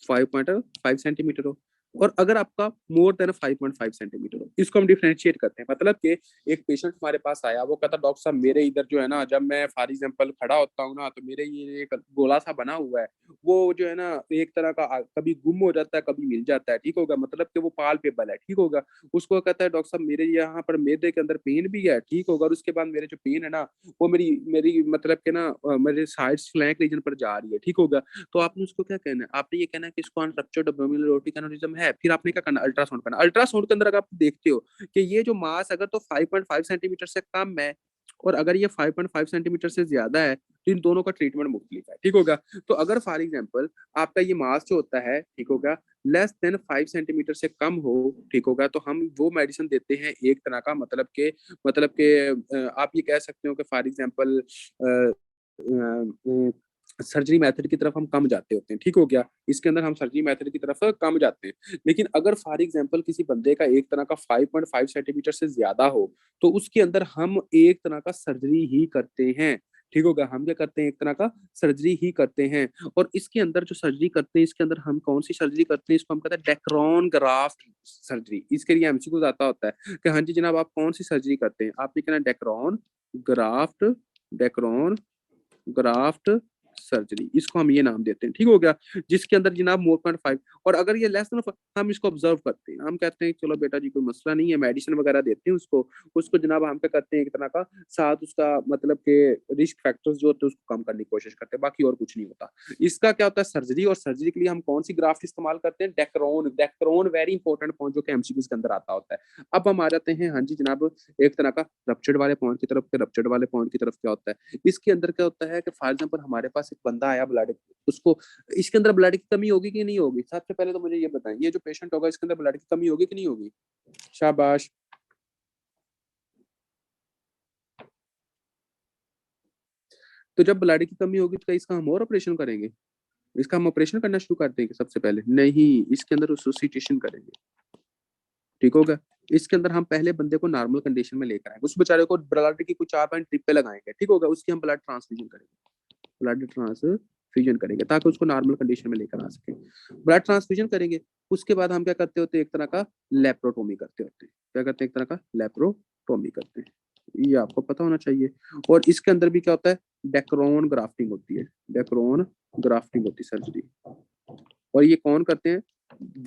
5.5 centimetre हो, और अगर आपका मोर देन 5.5 सेंटीमीटर हो, इसको हम डिफरेंशिएट करते हैं। मतलब कि एक पेशेंट हमारे पास आया, वो कहता डॉक्टर साहब मेरे इधर जो है ना, जब मैं फॉर एग्जांपल खड़ा होता हूँ ना, तो मेरे ये एक गोला सा बना हुआ है, वो जो है ना एक तरह का कभी गुम हो जाता है, कभी मिल जाता है। ठीक होगा, मतलब कि वो पाल्पेबल है। ठीक होगा, उसको कहता है डॉक्टर साहब मेरे यहाँ पर मैदे के अंदर पेन भी है। ठीक होगा, और उसके बाद मेरे जो पेन है ना, वो मेरी मेरी मतलब के ना मेरे साइड्स फ्लैंक रीजन पर जा रही है। ठीक होगा, तो आपने उसको क्या कहना है, आपने ये कहना है कि इसको अनरप्चर्ड एब्डोमिनल एओर्टिक एन्युरिज्म है। फिर आपने क्या करना, अल्ट्रासाउंड करना। अल्ट्रासाउंड के अंदर अगर आप देखते हो कि ये जो मास अगर तो 5.5 सेंटीमीटर से कम है, और अगर ये 5.5 सेंटीमीटर से ज्यादा है, तो इन दोनों का ट्रीटमेंट मुख्तलिफ है। ठीक होगा, तो अगर फॉर एग्जाम्पल आपका ये मास जो होता है, ठीक होगा, लेस देन 5 सेंटीमीटर से कम हो, ठीक होगा, तो हम वो मेडिसिन देते हैं एक तरह का, मतलब के आप ये कह सकते हो कि फॉर एग्जांपल सर्जरी मेथड की तरफ हम कम जाते होते हैं। ठीक हो गया, इसके अंदर हम सर्जरी मेथड की तरफ कम जाते हैं। लेकिन अगर फॉर एग्जांपल किसी बंदे का एक तरह का 5.5 सेंटीमीटर से ज्यादा हो, तो उसके अंदर हम एक तरह का सर्जरी ही करते हैं। ठीक होगा, हम क्या करते हैं, एक तरह का सर्जरी ही करते हैं। और इसके अंदर जो सर्जरी करते हैं, इसके अंदर हम कौन सी सर्जरी करते हैं, इसको हम कहते हैं डेक्रोन ग्राफ्ट सर्जरी। इसके लिए एमसीक्यू आता होता है कि हाँ जी जनाब आप कौन सी सर्जरी करते हैं, आपने कहना ग्राफ्ट डेक्रोन ग्राफ्ट सर्जरी, इसको हम ये नाम देते हैं। ठीक हो गया, जिसके अंदर जनाब मोर पॉइंट 5, और अगर ये लेस देन, हम इसको ऑब्जर्व करते हैं, हम कहते हैं चलो बेटा जी कोई मसला नहीं है, मेडिसिन वगैरह देते हैं उसको। उसको जनाब हम क्या करते हैं, एक तरह का साथ उसका मतलब के रिस्क फैक्टर्स जो होते हैं उसको कम करने की कोशिश करते हैं, बाकी और कुछ नहीं होता। इसका क्या होता है सर्जरी, और सर्जरी के लिए हम कौन सी ग्राफ्ट इस्तेमाल करते हैं, Dacron. Dacron very important point जो कि एमसीक्यूज के अंदर आता होता है। अब हम आ जाते हैं हाँ जी जनाब एक तरह का रप्चर्ड वाले पॉइंट की तरफ। रप्चर्ड वाले पॉइंट की तरफ क्या होता है, इसके अंदर क्या होता है कि फॉर एग्जांपल हमारे पास एक बंदा आया ब्लड, उसको इसके अंदर ब्लड की कमी होगी कि नहीं होगी, सबसे पहले तो मुझे ये बताएं, ये जो पेशेंट होगा इसके अंदर ब्लड की कमी होगी कि नहीं होगी, शाबाश। तो जब ब्लड की कमी होगी तो इसका हम और ऑपरेशन करेंगे, इसका हम ऑपरेशन करना शुरू कर देंगे सबसे पहले, नहीं, इसके अंदर रिसोसिटेशन करेंगे। ठीक होगा, इसके अंदर हम पहले बंदे को नॉर्मल कंडीशन में लेकर आएंगे, उस बेचारे को ब्लड की कुछ 4 पॉइंट ट्रिप पे लगाएंगे। ठीक होगा, उसकी हम ब्लड ट्रांसफ्यूजन करेंगे, ब्लड ट्रांसफ्यूजन करेंगे ताकि उसको नॉर्मल कंडीशन में लेकर आ सके। ब्लड ट्रांसफ्यूजन करेंगे, उसके बाद हम क्या करते होते हैं, एक तरह का लेप्रोटोमी करते होते हैं। क्या करते हैं, एक तरह का लेप्रोटोमी करते हैं, ये आपको पता होना चाहिए। और इसके अंदर भी क्या होता है, डेक्रोन ग्राफ्टिंग होती है, डेक्रोन ग्राफ्टिंग होती है सर्जरी। और ये कौन करते हैं,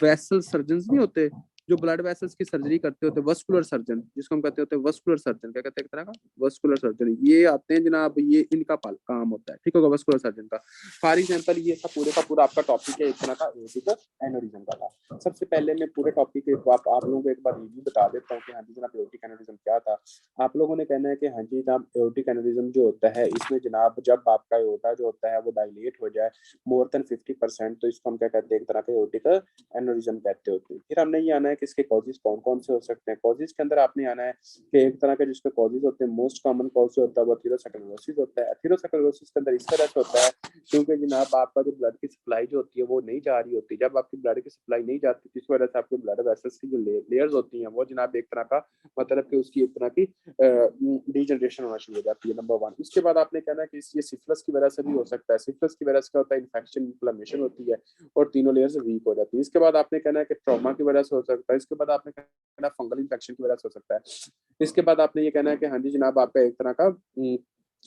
वेसल सर्जन नहीं होते जो ब्लड वेसल्स की सर्जरी करते होते, वस्कुलर सर्जन, जिसको हम कहते होते हैं वस्कुलर सर्जन। क्या कहते हैं, एक तरह का वस्कुलर सर्जन, ये आते हैं जनाब, ये इनका काम होता है। ठीक होगा, वस्कुलर सर्जन का। फॉर एग्जांपल ये था पूरे का पूरा आपका टॉपिक है एक तरह का एओर्टिक एन्युरिज्म का था। सबसे पहले मैं पूरे टॉपिक के आप लोगों को एक बार रिव्यू बता देता हूँ कि हाँ जी जनाब एओर्टिक एन्युरिज्म क्या था। आप लोगों ने कहना है कि हाँ जी जनाब एओर्टिक एन्युरिज्म जो होता है, इसमें जनाब जब आपका एओर्टा जो होता है वो डायलेट हो जाए मोर देन 50%, तो इसको हम क्या कहते हैं, एक तरह का एओर्टिक एन्युरिज्म कहते होते हैं। फिर हमने ये आना है कि इसके कॉजेज कौन कौन से हो सकते हैं। कॉजेज के अंदर आपने आना है कि एक तरह के जिसके कॉजेज होते हैं, मोस्ट कॉमन कॉज जो होता है वो एथेरोस्क्लेरोसिस होता है। एथेरोस्क्लेरोसिस के अंदर इस तरह से होता है क्योंकि जनाब आपका जो ब्लड की सप्लाई जो होती है वो नहीं जा रही होती। जब आपकी ब्लड की सप्लाई नहीं जाती, जिस वजह से आपके ब्लड वेसल्स की जो लेयर्स होती हैं वो जनाब एक तरह का मतलब कि उसकी एक तरह की डिजनरेशन होना शुरू हो जाती है, नंबर वन। उसके बाद आपने कहना है कि ये सिफिलिस की वजह से भी हो सकता है। सिफिलिस की वजह से क्या होता है, इन्फेक्शन इन्फ्लेमेशन होती है और तीनों लेयर्स वीक हो जाती है। इसके बाद आपने कहना है कि ट्रॉमा की वजह से हो सकता है। इसके बाद आपने कहना है फंगल इन्फेक्शन की वजह से हो सकता है। इसके बाद आपने ये कहना है कि हाँ जी जनाब आपका एक तरह का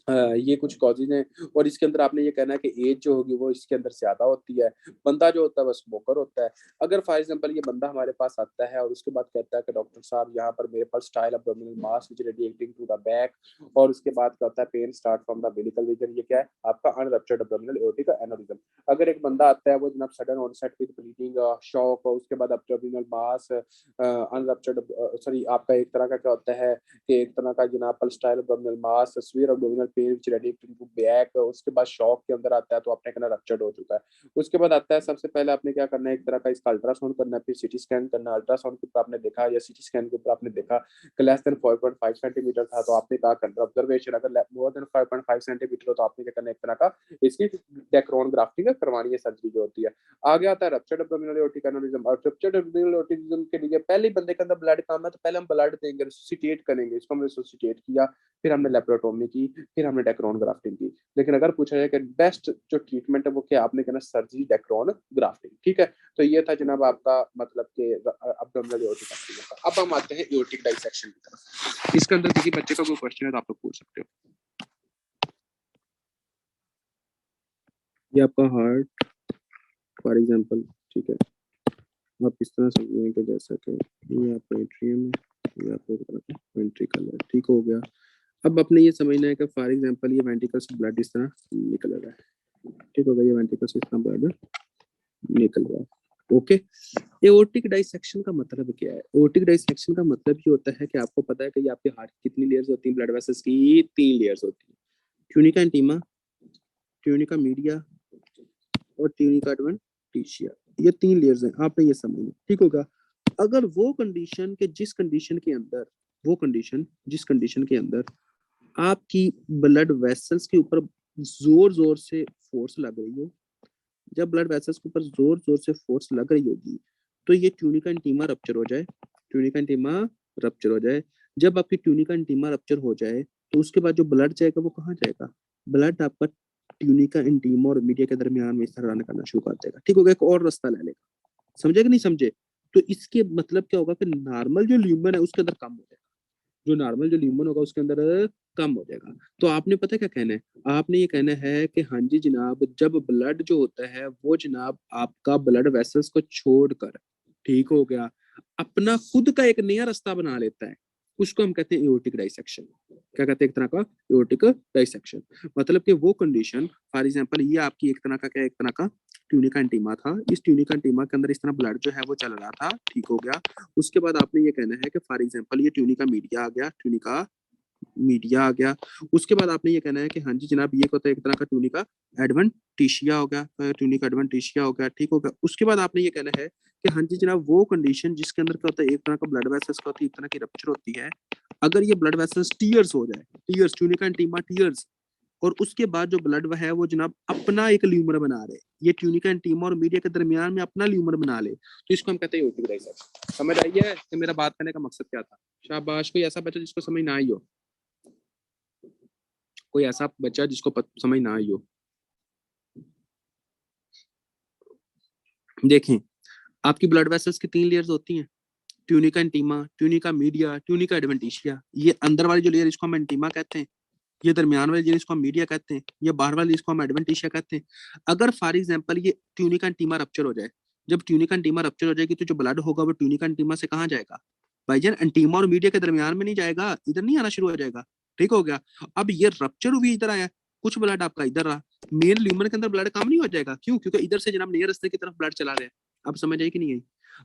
ये कुछ कॉजेज हैं। और इसके अंदर आपने ये कहना है कि एज जो होगी वो इसके अंदर ज्यादा होती है। बंदा जो होता है वो स्मोकर होता है। अगर फॉर एग्जांपल ये बंदा हमारे पास आता है और उसके बाद कहता है कि डॉक्टर साहब यहाँ पर मेरे पास style abdominal mass which radiating to the back, और उसके बाद क्या होता है pain start from the umbilical region, ये क्या है आपका अनरप्चर्ड एब्डोमिनल एओर्टिक एन्युरिज्म। अगर एक बंदा आता है वो जनाब sudden onset with bleeding shock, और उसके बाद एब्डोमिनल मास अनरप्चर्ड, सॉरी आपका एक तरह का क्या होता है कि एक तरह का जनाब style abdominal mass, sphere abdominal abdominal pain which ready to back, उसके बाद शॉक के अंदर आता है तो आपने कहना रप्चर्ड हो चुका है। उसके बाद आता है सबसे पहले आपने क्या करना है, एक तरह का इसका अल्ट्रासाउंड करना है, फिर सीटी स्कैन करना है। अल्ट्रासाउंड के ऊपर आपने देखा या सीटी स्कैन के ऊपर आपने देखा कि लेस देन 5.5 सेंटीमीटर था तो आपने क्या करना ऑब्जर्वेशन, अगर मोर देन 5.5 सेंटीमीटर हो तो आपने क्या करना है, एक तरह का इसकी डेक्रोन ग्राफ्टिंग करवानी है, सर्जरी जो होती है। आगे आता है रप्चर्ड एब्डोमिनल एओर्टिक एनेउरिज्म। और रप्चर्ड एब्डोमिनल एओर्टिज्म के लिए पहले बंदे के अंदर ब्लड कम है तो पहले हम ब्लड देंगे, रिसोसिटेट करेंगे, इसको हमने रिसोसिटेट किया, फिर हमने लेप्रोटोमी की, फिर हमने डेक्रोन ग्राफ्टिंग की। लेकिन अगर पूछा जाए कि बेस्ट जो ट्रीटमेंट है वो क्या, आपने कहना सर्जरी डेक्रोन ग्राफ्टिंग। ठीक है, तो ये था जनाब आपका मतलब कि एब्डोमिनल एओर्टिक का। अब हम आते हैं एओर्टिक डाइसेक्शन की तरफ। इसके अंदर किसी बच्चे का कोई क्वेश्चन है तो आप लोग पूछ सकते हो। ये आपका हार्ट फॉर एग्जांपल, ठीक है, आप इस तरह समझें कि जैसा कि ये आपका एट्रियम है, ये आपका वेंट्रिकल है, ठीक हो गया। अब आपने ये समझना है कि फॉर एग्जांपल ये वेंट्रिकल से ब्लड इस तरह निकल रहा है, ठीक हो गया, ये वेंट्रिकल से इस तरह ब्लड निकल रहा है। ओके, एओर्टिक डाइसेक्शन का मतलब क्या है? एओर्टिक डाइसेक्शन का मतलब ये होता है कि आपको पता है कि ये आपके हार्ट की कितनी लेयर्स होती हैं, ब्लड वेसल्स की 3 लेयर्स होती हैं, ट्यूनिका इंटीमा, ट्यूनिका मीडिया और ट्यूनिका एडवेंटिशिया। ये 3 लेयर्स हैं, आपने ये समझना, ठीक होगा। अगर वो कंडीशन के जिस कंडीशन के अंदर वो कंडीशन जिस कंडीशन के अंदर आपकी ब्लड वेसल्स के ऊपर जोर जोर से फोर्स लग रही हो, जब ब्लड वेसल्स के ऊपर जोर जोर से फोर्स लग रही होगी तो ये ट्यूनिका इंटीमा रप्चर हो जाए, ट्यूनिका इंटीमा रप्चर हो जाए। जब आपकी ट्यूनिका इंटीमा रप्चर हो जाए तो उसके बाद जो ब्लड जाएगा वो कहाँ जाएगा? ब्लड आपका ट्यूनिका इंटीमा और मीडिया के दरमियान में इस तरह रन करना शुरू कर देगा, ठीक होगा, एक और रास्ता ले लेगा। समझे कि नहीं समझे? तो इसके मतलब क्या होगा कि नॉर्मल जो ल्यूमन है उसके अंदर कम हो जाएगा, जो नॉर्मल जो ल्यूमन होगा उसके अंदर कम हो जाएगा। तो आपने पता क्या कहना है? आपने ये कहना है कि हाँ जी जनाब, जब ब्लड जो होता है वो जनाब आपका ब्लड वेसल्स को छोड़कर, ठीक हो गया, अपना खुद का एक नया रास्ता बना लेता है, उसको हम कहते हैं एओर्टिक डाइसेक्शन। क्या कहते हैं? एक तरह का एओर्टिक डाइसेक्शन। मतलब कि वो कंडीशन, फॉर एग्जांपल ये आपकी एक तरह का क्या, एक तरह का ट्यूनिका इंटीमा था, इस ट्यूनिका इंटीमा के अंदर इस तरह ब्लड जो है वो चल रहा था, ठीक हो गया। उसके बाद आपने ये कहना है कि फॉर एग्जांपल ये ट्यूनिका मीडिया आ गया, ट्यूनिका मीडिया आ गया। उसके बाद आपने ये कहना है कि हाँ जी जनाब ये होता है एक तरह का ट्यूनिका एडवेंटिशिया हो गया, ट्यूनिका एडवेंटिशिया हो गया, ठीक हो गया। उसके बाद आपने ये कहना है कि हाँ जी जनाब वो कंडीशन जिसके अंदर क्या होता है, एक तरह का ब्लड वेसल्स का होती है, एक तरह की रप्चर होती है, अगर ये ब्लड वेसल्स टीयर्स हो जाए, टीयर्स, ट्यूनिका इंटीमा टीयर्स, और उसके बाद जो ब्लड है वो जनाब अपना एक ल्यूमर बना रहे, ये ट्यूनिका इंटीमा और मीडिया के दरमियान में अपना ल्यूमर बना ले, तो इसको हम कहते हैं एओर्टिक डाइसेक्शन। समझ आई है कि मेरा बात करने का मकसद क्या था? शाबाश, कोई ऐसा बच्चा जिसको समझ ना आई हो, कोई ऐसा बच्चा जिसको समझ ना आई हो। देखें, आपकी ब्लड वेसल्स की 3 लेयर्स होती हैं, tunica intima, tunica media, tunica adventitia. ये अंदर वाली जो लेयर इसको हम इंटीमा कहते हैं, ये दरमियान वाली लेयर इसको हम मीडिया कहते हैं, ये बाहर वाली इसको हम एडवेंटिशिया कहते हैं। अगर फॉर एग्जांपल ये ट्यूनिका इंटीमा रप्चर हो जाए, जब ट्यूनिका इंटीमा रप्चर हो जाएगी तो जो ब्लड होगा वो ट्यूनिका इंटीमा से कहाँ जाएगा? भाईजान इंटीमा और मीडिया के दरमियान में नहीं जाएगा, इधर नहीं आना शुरू हो जाएगा, ठीक हो गया। अब ये रप्चर हुई इधर आया, कुछ ब्लड आपका इधर रहा, मेन ल्यूमन के अंदर ब्लड कम नहीं हो जाएगा? क्यों? क्योंकि इधर से जनाब नए रास्ते की तरफ ब्लड चला रहा है। अब समझ आई कि नहीं आई?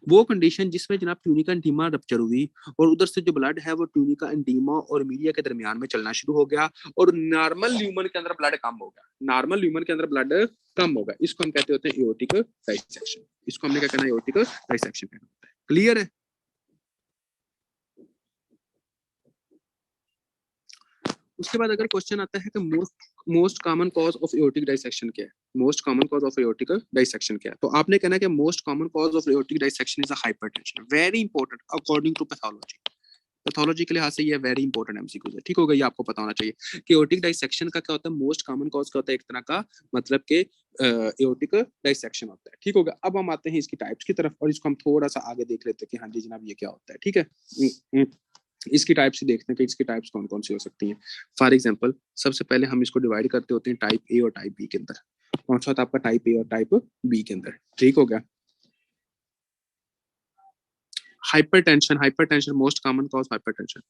वो कंडीशन जिसमें जनाब ट्यूनिका इंटीमा रप्चर हुई और उधर से जो ब्लड है वो ट्यूनिका इंटीमा और मीडिया के दरमियान में चलना शुरू हो गया और नॉर्मल ल्यूमन के अंदर ब्लड कम हो गया, नॉर्मल ल्यूमन के अंदर ब्लड कम हो गया, इसको हम कहते होते हैं एओर्टिक डाइसेक्शन। इसको हमने क्या कहना है? एओर्टिक डाइसेक्शन कहना होता है। क्लियर है? उसके बाद अगर क्वेश्चन आता है कि most common cause of aortic dissection क्या है, most common cause of aortic dissection क्या है, तो आपने कहना है कि most common cause of aortic dissection is a hypertension. Very important according to pathology, pathology के लिहाज से ये वेरी इंपॉर्टेंट एमसीक्यू है, ठीक होगा, ये आपको पता होना चाहिए कि एओर्टिक डाइसेक्शन का क्या होता है, मोस्ट कॉमन कॉज क्या होता है, एक तरह का मतलब कि एओर्टिक डाइसेक्शन होता है, ठीक होगा। अब हम आते हैं इसकी टाइप्स की तरफ और इसको हम थोड़ा सा आगे देख लेते हैं कि हाँ जी जनाब ये क्या होता है, ठीक है। इसकी टाइप से देखते हैं कि इसकी टाइप्स कौन कौन सी हो सकती हैं। फॉर एग्जांपल सबसे पहले हम इसको डिवाइड करते होते हैं टाइप ए और टाइप बी के अंदर। कौन सा होता है आपका? टाइप ए और टाइप बी के अंदर, ठीक हो गया। Hypertension, hypertension most common cause hypertension.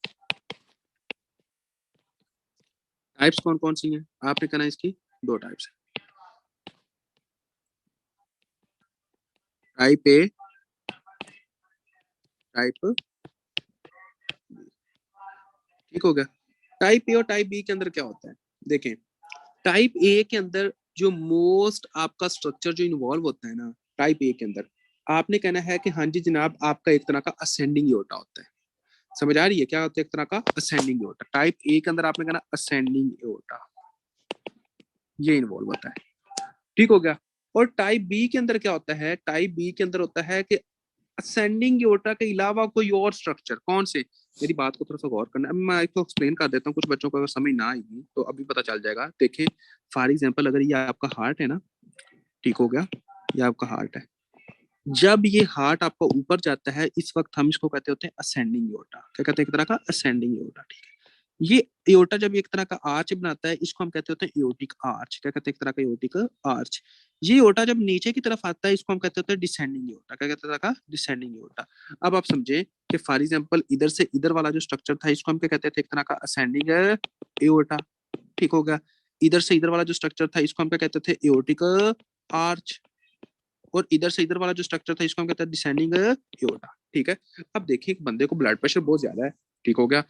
Types कौन कौन सी हैं आपने कहना? इसकी 2 टाइप्स है, टाइप ए, टाइप, ठीक हो गया। टाइप ए और टाइप बी के अंदर क्या होता है? देखें टाइप ए के अंदर जो मोस्ट आपका स्ट्रक्चर जो इन्वॉल्व होता है ना, टाइप ए के अंदर आपने कहना है कि हाँ जी जनाब, आपका एक तरह का असेंडिंग एओर्टा होता है। समझ आ रही है क्या होता है? एक तरह का असेंडिंग एओर्टा। टाइप ए के अंदर आपने कहना असेंडिंग एओर्टा, ये इन्वॉल्व होता है। ठीक हो गया। और टाइप बी के अंदर क्या होता है? टाइप बी के अंदर होता है कि असेंडिंग एओर्टा के अलावा कोई और स्ट्रक्चर। कौन से? मेरी बात को थोड़ा सा गौर करना। अब मैं आपको एक्सप्लेन कर देता हूँ, कुछ बच्चों को अगर समझ ना आएगी तो अभी पता चल जाएगा। देखें फॉर एग्जांपल, अगर ये आपका हार्ट है ना, ठीक हो गया, ये आपका हार्ट है। जब ये हार्ट आपका ऊपर जाता है, इस वक्त हम इसको कहते होते हैं असेंडिंग एओर्टा। क्या कहते हैं? एक तरह का असेंडिंग एओर्टा। ठीक है। ये एओर्टा जब एक तरह का आर्च बनाता है, इसको हम कहते होते हैं एओर्टिक आर्च। क्या कहते हैं? एक तरह का एओर्टिक आर्च। ये एओर्टा जब नीचे की तरफ आता है, इसको हम कहते होते हैं डिसेंडिंग एओर्टा। क्या कहते हैं? Descending aorta. अब आप समझे कि फॉर एग्जांपल इधर से इधर वाला जो स्ट्रक्चर था, इसको हम क्या कहते थे? एक तरह का असेंडिंग एओर्टा। ठीक हो गया। इधर से इधर वाला जो स्ट्रक्चर था, इसको हम क्या कहते थे? Aortic arch. और इधर से इधर वाला जो स्ट्रक्चर था, इसको हम कहते हैं डिसेंडिंग एओर्टा। ठीक है। अब देखिए एक बंदे को ब्लड प्रेशर बहुत ज्यादा है, ठीक हो गया।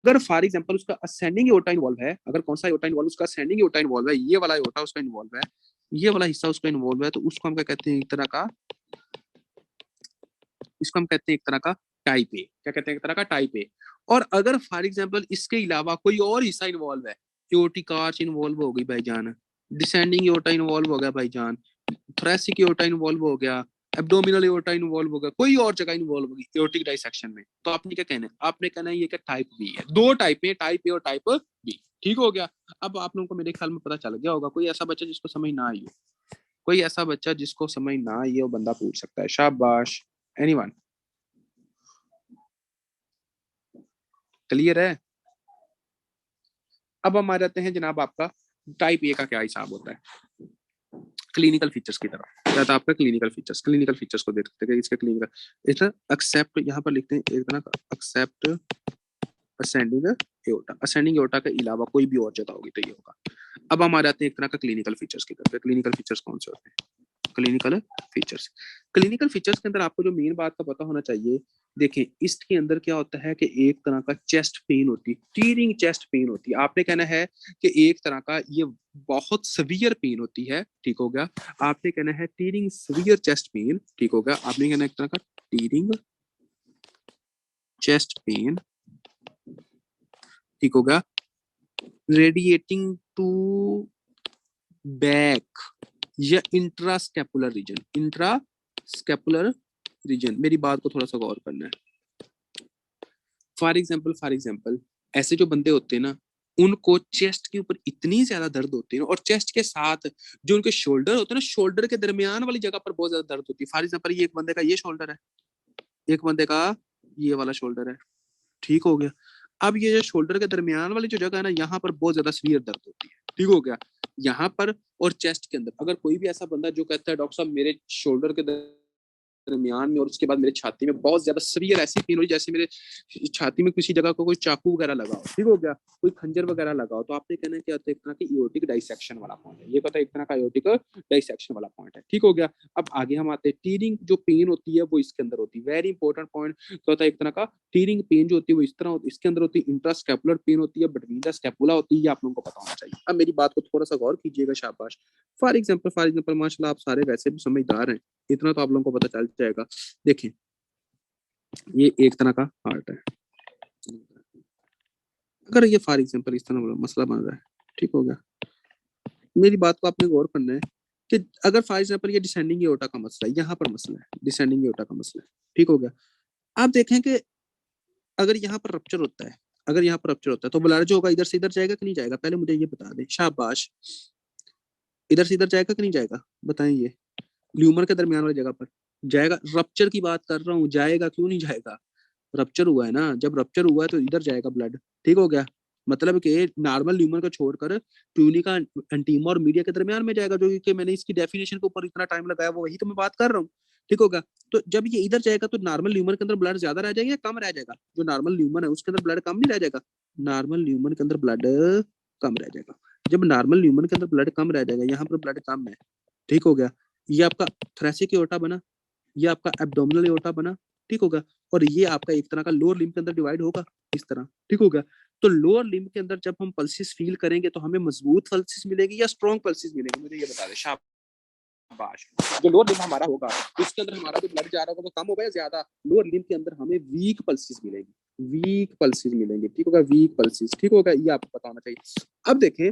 अगर फॉर एग्जांपल उसका असेंडिंग एओर्टा इन्वॉल्व है, अगर कौन सा एओर्टा इन्वॉल्व, उसका असेंडिंग एओर्टा इन्वॉल्व है, ये वाला एओर्टा उसका इन्वॉल्व है, ये वाला हिस्सा उसका इन्वॉल्व है, तो उसको हम क्या कहते हैं? एक तरह का, इसको हम कहते हैं एक तरह का टाइप ए। क्या कहते हैं? एक तरह का टाइप ए। और अगर फॉर एग्जांपल इसके अलावा कोई और हिस्सा इन्वॉल्व है, एओर्टिक आर्च इन्वॉल्व हो गई भाईजान, डिसेंडिंग एओर्टा इन्वॉल्व हो गया भाईजान, थोरेसिक एओर्टा इन्वॉल्व हो गया, एब्डोमिनल एओर्टा इन्वॉल्व हो गया, कोई और जगह इन्वॉल्व होगी एओर्टिक डाइसेक्शन में, तो आपने क्या कहना है? आपने कहना है ये क्या टाइप बी है। दो टाइप है, टाइप ए और टाइप बी। ठीक हो गया। अब आप लोगों को मेरे ख्याल में पता चल गया होगा। कोई ऐसा बच्चा जिसको समझ ना आई हो, कोई ऐसा बच्चा जिसको समझ ना आई हो, बंदा पूछ सकता है। शाबाश। एनीवन? क्लियर है? अब हम आ जाते हैं जनाब आपका टाइप ए का क्या हिसाब होता है क्लिनिकल फीचर्स की तरफ। क्या था आपका? Clinical features. क्लिनिकल फीचर्स को देखते हैं इसके क्लिनिकल। इस तरह एक्सेप्ट, यहाँ पर लिखते हैं एक तरह का except ascending aorta. Ascending aorta के अलावा कोई भी और जगह होगी तो ये होगा। अब हम आ जाते हैं एक तरह का क्लिनिकल फीचर्स की तरफ। क्लिनिकल फीचर्स कौन से होते हैं? Clinical features. क्लिनिकल फीचर्स के अंदर आपको जो मेन बात का पता होना चाहिए, देखिए इसके अंदर क्या होता है कि एक तरह का चेस्ट पेन होती है, टीयरिंग चेस्ट पेन होती है। आपने कहना है कि एक तरह का ये बहुत सवियर पेन होती है। ठीक हो गया। आपने कहना है टीयरिंग सवियर चेस्ट पेन। ठीक हो गया। आपने कहना है एक तरह का टीयरिंग चेस्ट पेन। ठीक होगा। रेडिएटिंग टू बैक या इंट्रास्केपुलर रीजन। इंट्रास्केपुलर रीजन, मेरी बात को थोड़ा सा गौर करना है। फॉर एग्जाम्पल ऐसे जो बंदे होते हैं ना, उनको चेस्ट के ऊपर इतनी ज्यादा दर्द होती है ना, और चेस्ट के साथ जो उनके शोल्डर होते हैं ना, शोल्डर के दरमियान वाली जगह पर बहुत ज्यादा दर्द होती है। फॉर एग्जाम्पल ये एक बंदे का ये शोल्डर है, एक बंदे का ये वाला शोल्डर है। ठीक हो गया। अब ये जो शोल्डर के दरमियान वाली जो जगह है ना, यहाँ पर बहुत ज्यादा सीवियर दर्द होती है। ठीक हो गया। यहाँ पर और चेस्ट के अंदर अगर कोई भी ऐसा बंदा जो कहता है डॉक्टर साहब मेरे शोल्डर के दरमियान में और उसके बाद मेरे छाती में बहुत ज्यादा सीवियर ऐसी पेन हो रही जैसे मेरे छाती में किसी जगह को कोई चाकू वगैरह लगा हो, ठीक हो गया, कोई खंजर वगैरह लगा हो, तो आपने कहना है कि एक तरह की एओर्टिक डाइसेक्शन वाला पॉइंट है। ये पता है एक तरह का एओर्टिक डाइसेक्शन वाला पॉइंट है। ठीक हो गया। अब आगे हम आते हैं, टीयरिंग जो पेन होती है वो इसके अंदर होती है। Very important point. तो होता है एक तरह का टीयरिंग पेन जो होती है वो इस तरह होती है, इसके अंदर होती है। इंट्रास्केपुलर पेन होती है, बिटवीन द स्केपुला होती है। ये आप लोगों को पता होना चाहिए। अब मेरी बात को थोड़ा सा गौर कीजिएगा। शाबाश। फॉर एग्जाम्पल माशाल्लाह आप सारे वैसे भी समझदार हैं, इतना तो आप लोगों को पता चल जाएगा। देखिए ये एक तरह का हार्ट है। अगर ये फॉर एग्जाम्पल इस तरह मसला बन रहा है, ठीक हो गया, मेरी बात को आपने गौर करना है कि अगर फॉर एग्जाम्पल ये डिसेंडिंग एओर्टा का मसला है, यहाँ पर मसला है, डिसेंडिंग एओर्टा का मसला है। ठीक हो गया। आप देखें कि अगर यहाँ पर रप्चर होता है, अगर यहाँ पर रप्चर होता है तो ब्लड जो होगा इधर से इधर जाएगा कि नहीं जाएगा? पहले मुझे ये बता दें। शाबाश। इधर से इधर जाएगा कि नहीं जाएगा? बताएं। ये ल्यूमर के दरमियान वाली जगह पर जाएगा। रप्चर की बात कर रहा हूँ, जाएगा क्यों नहीं जाएगा? रप्चर हुआ है ना, जब रप्चर हुआ है तो इधर जाएगा ब्लड। ठीक हो गया। मतलब कि नॉर्मल ल्यूमर को छोड़कर ट्यूनिका एंटीमा और मीडिया के दरमियान में जाएगा, जो कि मैंने इसकी डेफिनेशन के ऊपर इतना टाइम लगाया, वो वही तो मैं बात कर रहा हूँ। ठीक होगा। तो जब ये इधर जाएगा तो नॉर्मल ल्यूमर के अंदर ब्लड ज्यादा रह जाएगा या कम रह जाएगा? जो नॉर्मल ल्यूमर है उसके अंदर ब्लड कम नहीं रह जाएगा? नॉर्मल ल्यूमर के अंदर ब्लड कम रह जाएगा। जब नॉर्मल ल्यूमर के अंदर ब्लड कम रह जाएगा, यहाँ पर ब्लड कम है, ठीक हो गया, ये आपका थोरेसिक एओर्टा बना, ये आपका एब्डोमिनल एओर्टा बना। ठीक होगा। और ये आपका एक तरह का लोअर लिम्ब के अंदर डिवाइड होगा इस तरह। ठीक हो गया। तो लोअर लिम्ब के अंदर जब हम पल्सेस फील करेंगे तो हमें मजबूत पल्सेस मिलेगी या स्ट्रॉन्ग पल्सेस मिलेंगी, मुझे ये बता दे शाबाश। जो लोअर लिम्ब हमारा होगा उसके अंदर हमारा जो ब्लड जा रहा होगा वो कम होगा या ज्यादा? लोअर लिम्ब के अंदर हमें वीक पल्सेस मिलेंगी, वीक पल्सेस मिलेंगे, ठीक होगा, वीक पल्सेस, ठीक होगा, ये आपको पता होना चाहिए। अब देखें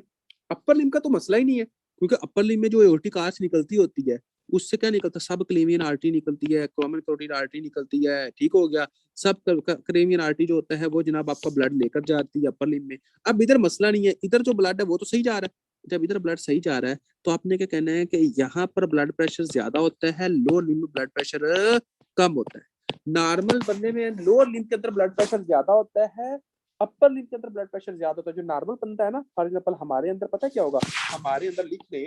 अपर लिम्ब का तो मसला ही नहीं है, क्योंकि अपर लिम्ब में जो एओर्टिक आर्च निकलती होती है उससे क्या निकलता है, सब क्लेवियन आर्टरी निकलती है, कॉमन कैरोटिड आर्टरी निकलती है, ठीक हो गया। सब क्लेवियन आर्टरी जो होता है वो जनाब आपका ब्लड लेकर जाती है अपर लिम्ब में। अब इधर मसला नहीं है, इधर जो ब्लड है वो तो सही जा रहा है। जब इधर ब्लड सही जा रहा है तो आपने क्या कहना है कि यहाँ पर ब्लड प्रेशर ज्यादा होता है, लोअर लिम्ब में ब्लड प्रेशर कम होता है। नॉर्मल बंदे में लोअर लिम्ब के अंदर ब्लड प्रेशर ज्यादा होता है, अपर लिम्ब के अंदर ब्लड प्रेशर ज्यादा होता है। जो नॉर्मल बंदा है ना, फॉर एग्जांपल हमारे अंदर पता है क्या होगा, हमारे अंदर लिख ले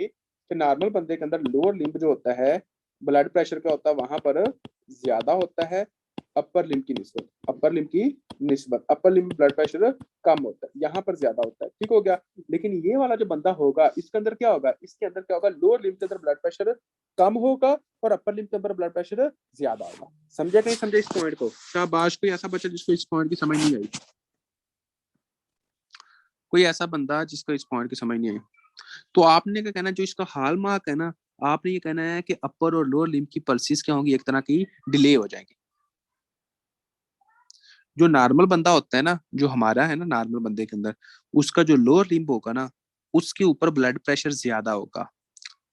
कि नॉर्मल बंदे के अंदर लोअर लिम्ब जो होता है ब्लड प्रेशर क्या होता है वहां पर ज्यादा होता है, अपर लिम्ब की निस्बत, अपर लिम्ब की निस्बत, अपर लिम्ब ब्लड प्रेशर कम होता है, यहाँ पर ज्यादा होता है, ठीक हो गया। लेकिन ये वाला जो बंदा होगा इसके अंदर क्या होगा, इसके अंदर क्या होगा, लोअर लिम्ब के अंदर ब्लड प्रेशर कम होगा और अपर लिम्ब के अंदर ब्लड प्रेशर ज्यादा होगा। समझे नहीं समझे इस पॉइंट को? शाबाश। कोई ऐसा बच्चा जिसको इस पॉइंट की समझ नहीं आई? कोई ऐसा बंदा जिसको इस पॉइंट की समझ नहीं आई? तो आपने क्या कहना है, जो इसका हाल मार्क है ना, आपने ये कहना है कि अपर और लोअर लिम्ब की पल्सेस क्या होंगी, एक तरह की डिले हो जाएगी। जो नॉर्मल बंदा होता है ना, जो हमारा है ना नॉर्मल बंदे के अंदर, उसका जो लोअर लिम्ब होगा ना उसके ऊपर ब्लड प्रेशर ज्यादा होगा,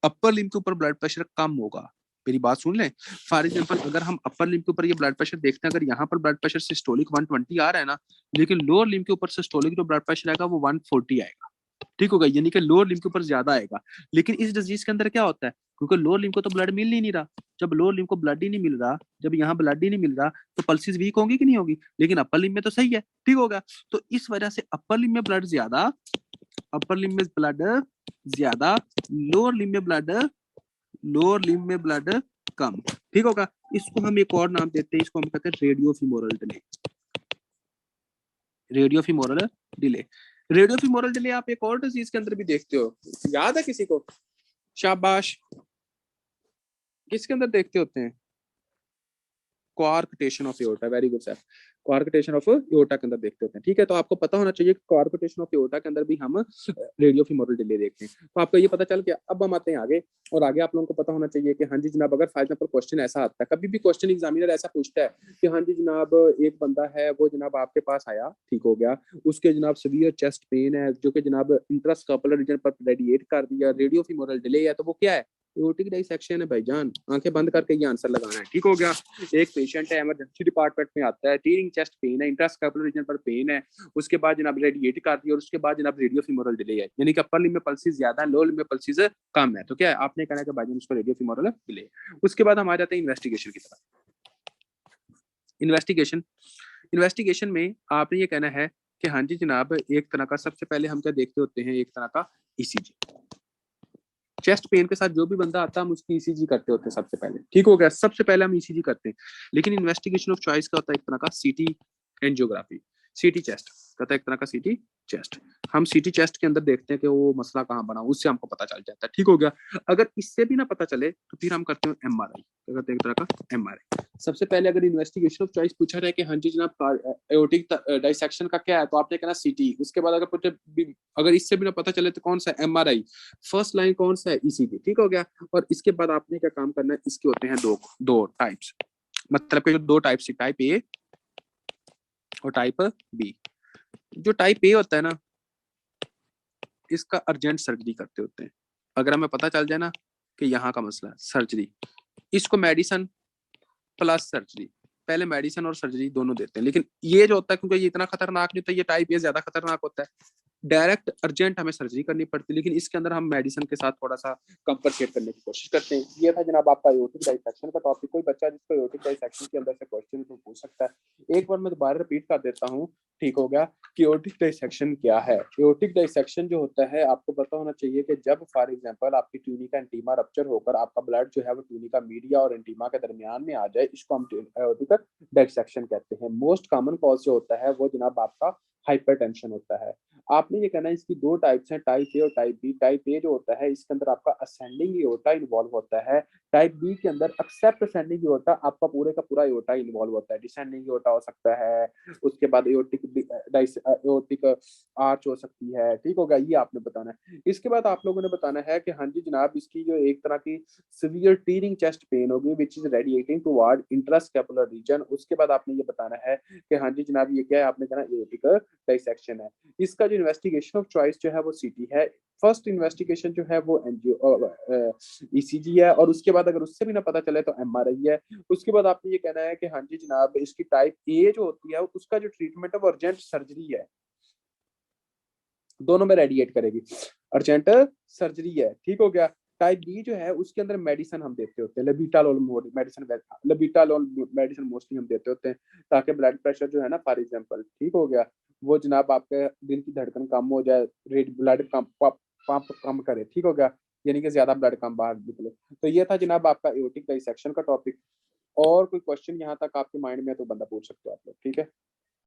अपर लिम्ब के ऊपर ब्लड प्रेशर कम होगा। मेरी बात सुन ले। फॉर एग्जांपल अगर हम अपर लिम्ब के ऊपर ये ब्लड प्रेशर देखते हैं, अगर यहाँ पर ब्लड प्रेशर सिस्टोलिक 120 आ रहा है ना, लेकिन लोअर लिम्ब के ऊपर सिस्टोलिक जो ब्लड प्रेशर आएगा वो 140 आएगा, ठीक होगा, यानी कि लोअर लिम्ब के ऊपर ज्यादा आएगा। लेकिन इस डिजीज के अंदर क्या होता है, क्योंकि लोअर लिम्ब को तो ब्लड मिल ही नहीं रहा, जब लोअर लिम्ब को ब्लड ही नहीं मिल रहा, जब यहाँ ब्लड ही नहीं मिल रहा तो पल्सेस वीक होंगी कि नहीं होगी? लेकिन अपर लिम्ब में तो सही है, ठीक होगा। तो इस वजह से अपर लिम्ब में ब्लड ज्यादा, अपर लिम्ब में ब्लड ज्यादा, लोअर लिम्ब में ब्लड, लोअर लिम्ब में ब्लड कम, ठीक होगा। इसको हम एक और नाम देते हैं, इसको हम कहते हैं radio femoral delay, radio femoral delay. Radio femoral delay आप एक और डिजीज के अंदर भी देखते हो, याद है किसी को? शाबाश। किसके अंदर देखते होते हैं? Coarctation of aorta, very good sir. Coarctation of aorta के अंदर देखते होते हैं, ठीक है। तो आपको पता होना चाहिए कि क्वार्कटेशन ऑफ एओर्टा के अंदर भी हम रेडियो फीमोरल डिले देखते हैं। तो आपको ये पता चल गया। अब हम आते हैं आगे, और आगे आप लोगों को पता होना चाहिए कि हाँ जी जनाब, अगर फॉर एग्जाम्पल क्वेश्चन ऐसा आता है, कभी भी क्वेश्चन एग्जामिनर ऐसा पूछता है कि हाँ जी जनाब एक बंदा है वो जनाब आपके पास आया, ठीक हो गया, उसके जनाब सीवियर चेस्ट पेन है जो कि जनाब इंट्रास्कैपुलर रीजन पर रेडिएट कर दिया, रेडियो फीमोरल डिले है, तो वो क्या है? एओर्टिक डाइसेक्शन है भाईजान। आंखें बंद करके ये आंसर लगाना है, ठीक हो गया। एक पेशेंट है, इमरजेंसी डिपार्टमेंट में आता है, टीयरिंग चेस्ट पेन है, इंट्रास्कैपुलर रीजन पर पेन है, उसके बाद जनाब रेडिएट कर दिया और उसके बाद जनाब रेडियो फीमोरल डिले है, यानी कि अपर लिम्ब में पल्सेस ज्यादा है, लोअर लिम्ब में पल्सेस कम है, तो क्या है आपने कहना है कि भाईजान उसको रेडियो फीमोरल डिले। उसके बाद हम आ जाते हैं इन्वेस्टिगेशन की तरफ। इन्वेस्टिगेशन, इन्वेस्टिगेशन में आपने ये कहना है कि हाँ जी जनाब, एक तरह का सबसे पहले हम क्या देखते होते हैं, एक तरह का ईसीजी। चेस्ट पेन के साथ जो भी बंदा आता है हम उसकी ईसीजी करते होते हैं सबसे पहले, ठीक हो गया, सबसे पहले हम ईसीजी करते हैं। लेकिन इन्वेस्टिगेशन ऑफ चॉइस का होता है एक तरह का सीटी एंजियोग्राफी, सीटी चेस्ट कहता है, एक तरह का सीटी चेस्ट। हम सीटी चेस्ट के अंदर देखते हैं कि वो मसला कहाँ बना, उससे हमको पता चल जाता है, ठीक हो गया। अगर इससे भी ना पता चले तो फिर हम करते हैं एमआरआई, क्या करते हैं, एक तरह का एमआरआई। सबसे पहले अगर इन्वेस्टिगेशन ऑफ चॉइस पूछा रहा है कि हाँ जी जनाब एओर्टिक डाइसेक्शन का क्या है, तो आपने कहना सीटी। उसके बाद अगर अगर इससे भी ना पता चले तो कौन सा? एमआरआई। फर्स्ट लाइन कौन सा है? ईसीजी, ठीक हो गया। और इसके बाद आपने क्या काम करना है, इसके होते हैं दो टाइप्स, मतलब के जो दो टाइप्स, टाइप ए और टाइप बी। जो टाइप ए होता है ना, इसका अर्जेंट सर्जरी करते होते हैं। अगर हमें पता चल जाए ना कि यहाँ का मसला है, सर्जरी, इसको मेडिसिन प्लस सर्जरी, पहले मेडिसिन और सर्जरी दोनों देते हैं। लेकिन ये जो होता है, क्योंकि ये इतना खतरनाक नहीं होता, ये टाइप ए ज्यादा खतरनाक होता है, डायरेक्ट अर्जेंट हमें सर्जरी करनी पड़ती है। लेकिन इसके अंदर हम मेडिसिन के साथ थोड़ा सा कंपनसेट करने की कोशिश करते हैं। ये था जनाब आपका एओर्टिक डाइसेक्शन का टॉपिक। कोई बच्चा जिसको एओर्टिक डाइसेक्शन के अंदर से क्वेश्चन तो पूछ सकता है। एक बार मैं दोबारा रिपीट कर देता हूँ, ठीक हो गया, कि एओर्टिक डाइसेक्शन क्या है। एओर्टिक डाइसेक्शन जो होता है, आपको पता होना चाहिए कि जब फॉर एग्जांपल आपकी ट्यूनिका एंटीमा रप्चर होकर आपका ब्लड जो है वो ट्यूनिका मीडिया और एंटीमा के दरमियान में आ जाए, इसको हम एओर्टिक डाइसेक्शन कहते हैं। मोस्ट कॉमन कॉज जो होता है वो जनाब आपका हाइपरटेंशन होता है। आपने आपने ये कहना है इसकी दो टाइप्स हैं, टाइप ए और टाइप बी। टाइप ए जो होता है इसके अंदर आपका असेंडिंग एओर्टा इन्वॉल्व होता है। टाइप बी के अंदर एक्सेप्ट असेंडिंग एओर्टा, आपका पूरे का पूरा एओर्टा इन्वॉल्व होता है। डिसेंडिंग एओर्टा हो सकता है, उसके बाद एओर्टिक आर्च हो सकती है, ठीक होगा, ये आपने बताना है। इसके बाद आप लोगों ने बताना है कि हाँ जी जनाब, इसकी जो एक तरह की सीवियर टीयरिंग चेस्ट पेन होगी which is radiating toward interscapular region. उसके बाद आपने ये बताना है कि हाँ जी जनाब ये क्या है, आपने कहना एओर्टिक डाइसेक्शन है। इसका जो इन्वेस्टिगेशन ऑफ चॉइस जो है वो सीटी है। फर्स्ट इन्वेस्टिगेशन जो है वो एनजीओ ईसीजी है, और उसके बाद अगर उससे भी ना पता चले तो एमआरआई है। उसके बाद आपने ये कहना है कि हाँ जी जनाब इसकी टाइप ए जो होती है उसका जो ट्रीटमेंट है वो अर्जेंट सर्जरी है, दोनों में रेडिएट करेगी, अर्जेंट सर्जरी है, ठीक हो गया। टाइप बी जो है उसके अंदर मेडिसिन हम देते होते हैं, लेबिटालोल मेडिसिन, लेबिटालोल मेडिसिन मोस्टली हम देते होते हैं ताकि ब्लड प्रेशर जो है ना फॉर एग्जांपल, ठीक हो गया, वो जनाब आपके दिल की धड़कन कम हो जाए, रेड ब्लड कम पंप कम करे, ठीक हो गया, यानी कि ज्यादा ब्लड कम बाहर निकले। तो ये था जनाब आपका एओर्टिक डाइसेक्शन का टॉपिक। और कोई क्वेश्चन यहाँ तक आपके माइंड में है तो बंदा पूछ सकते हो आप लोग, ठीक है।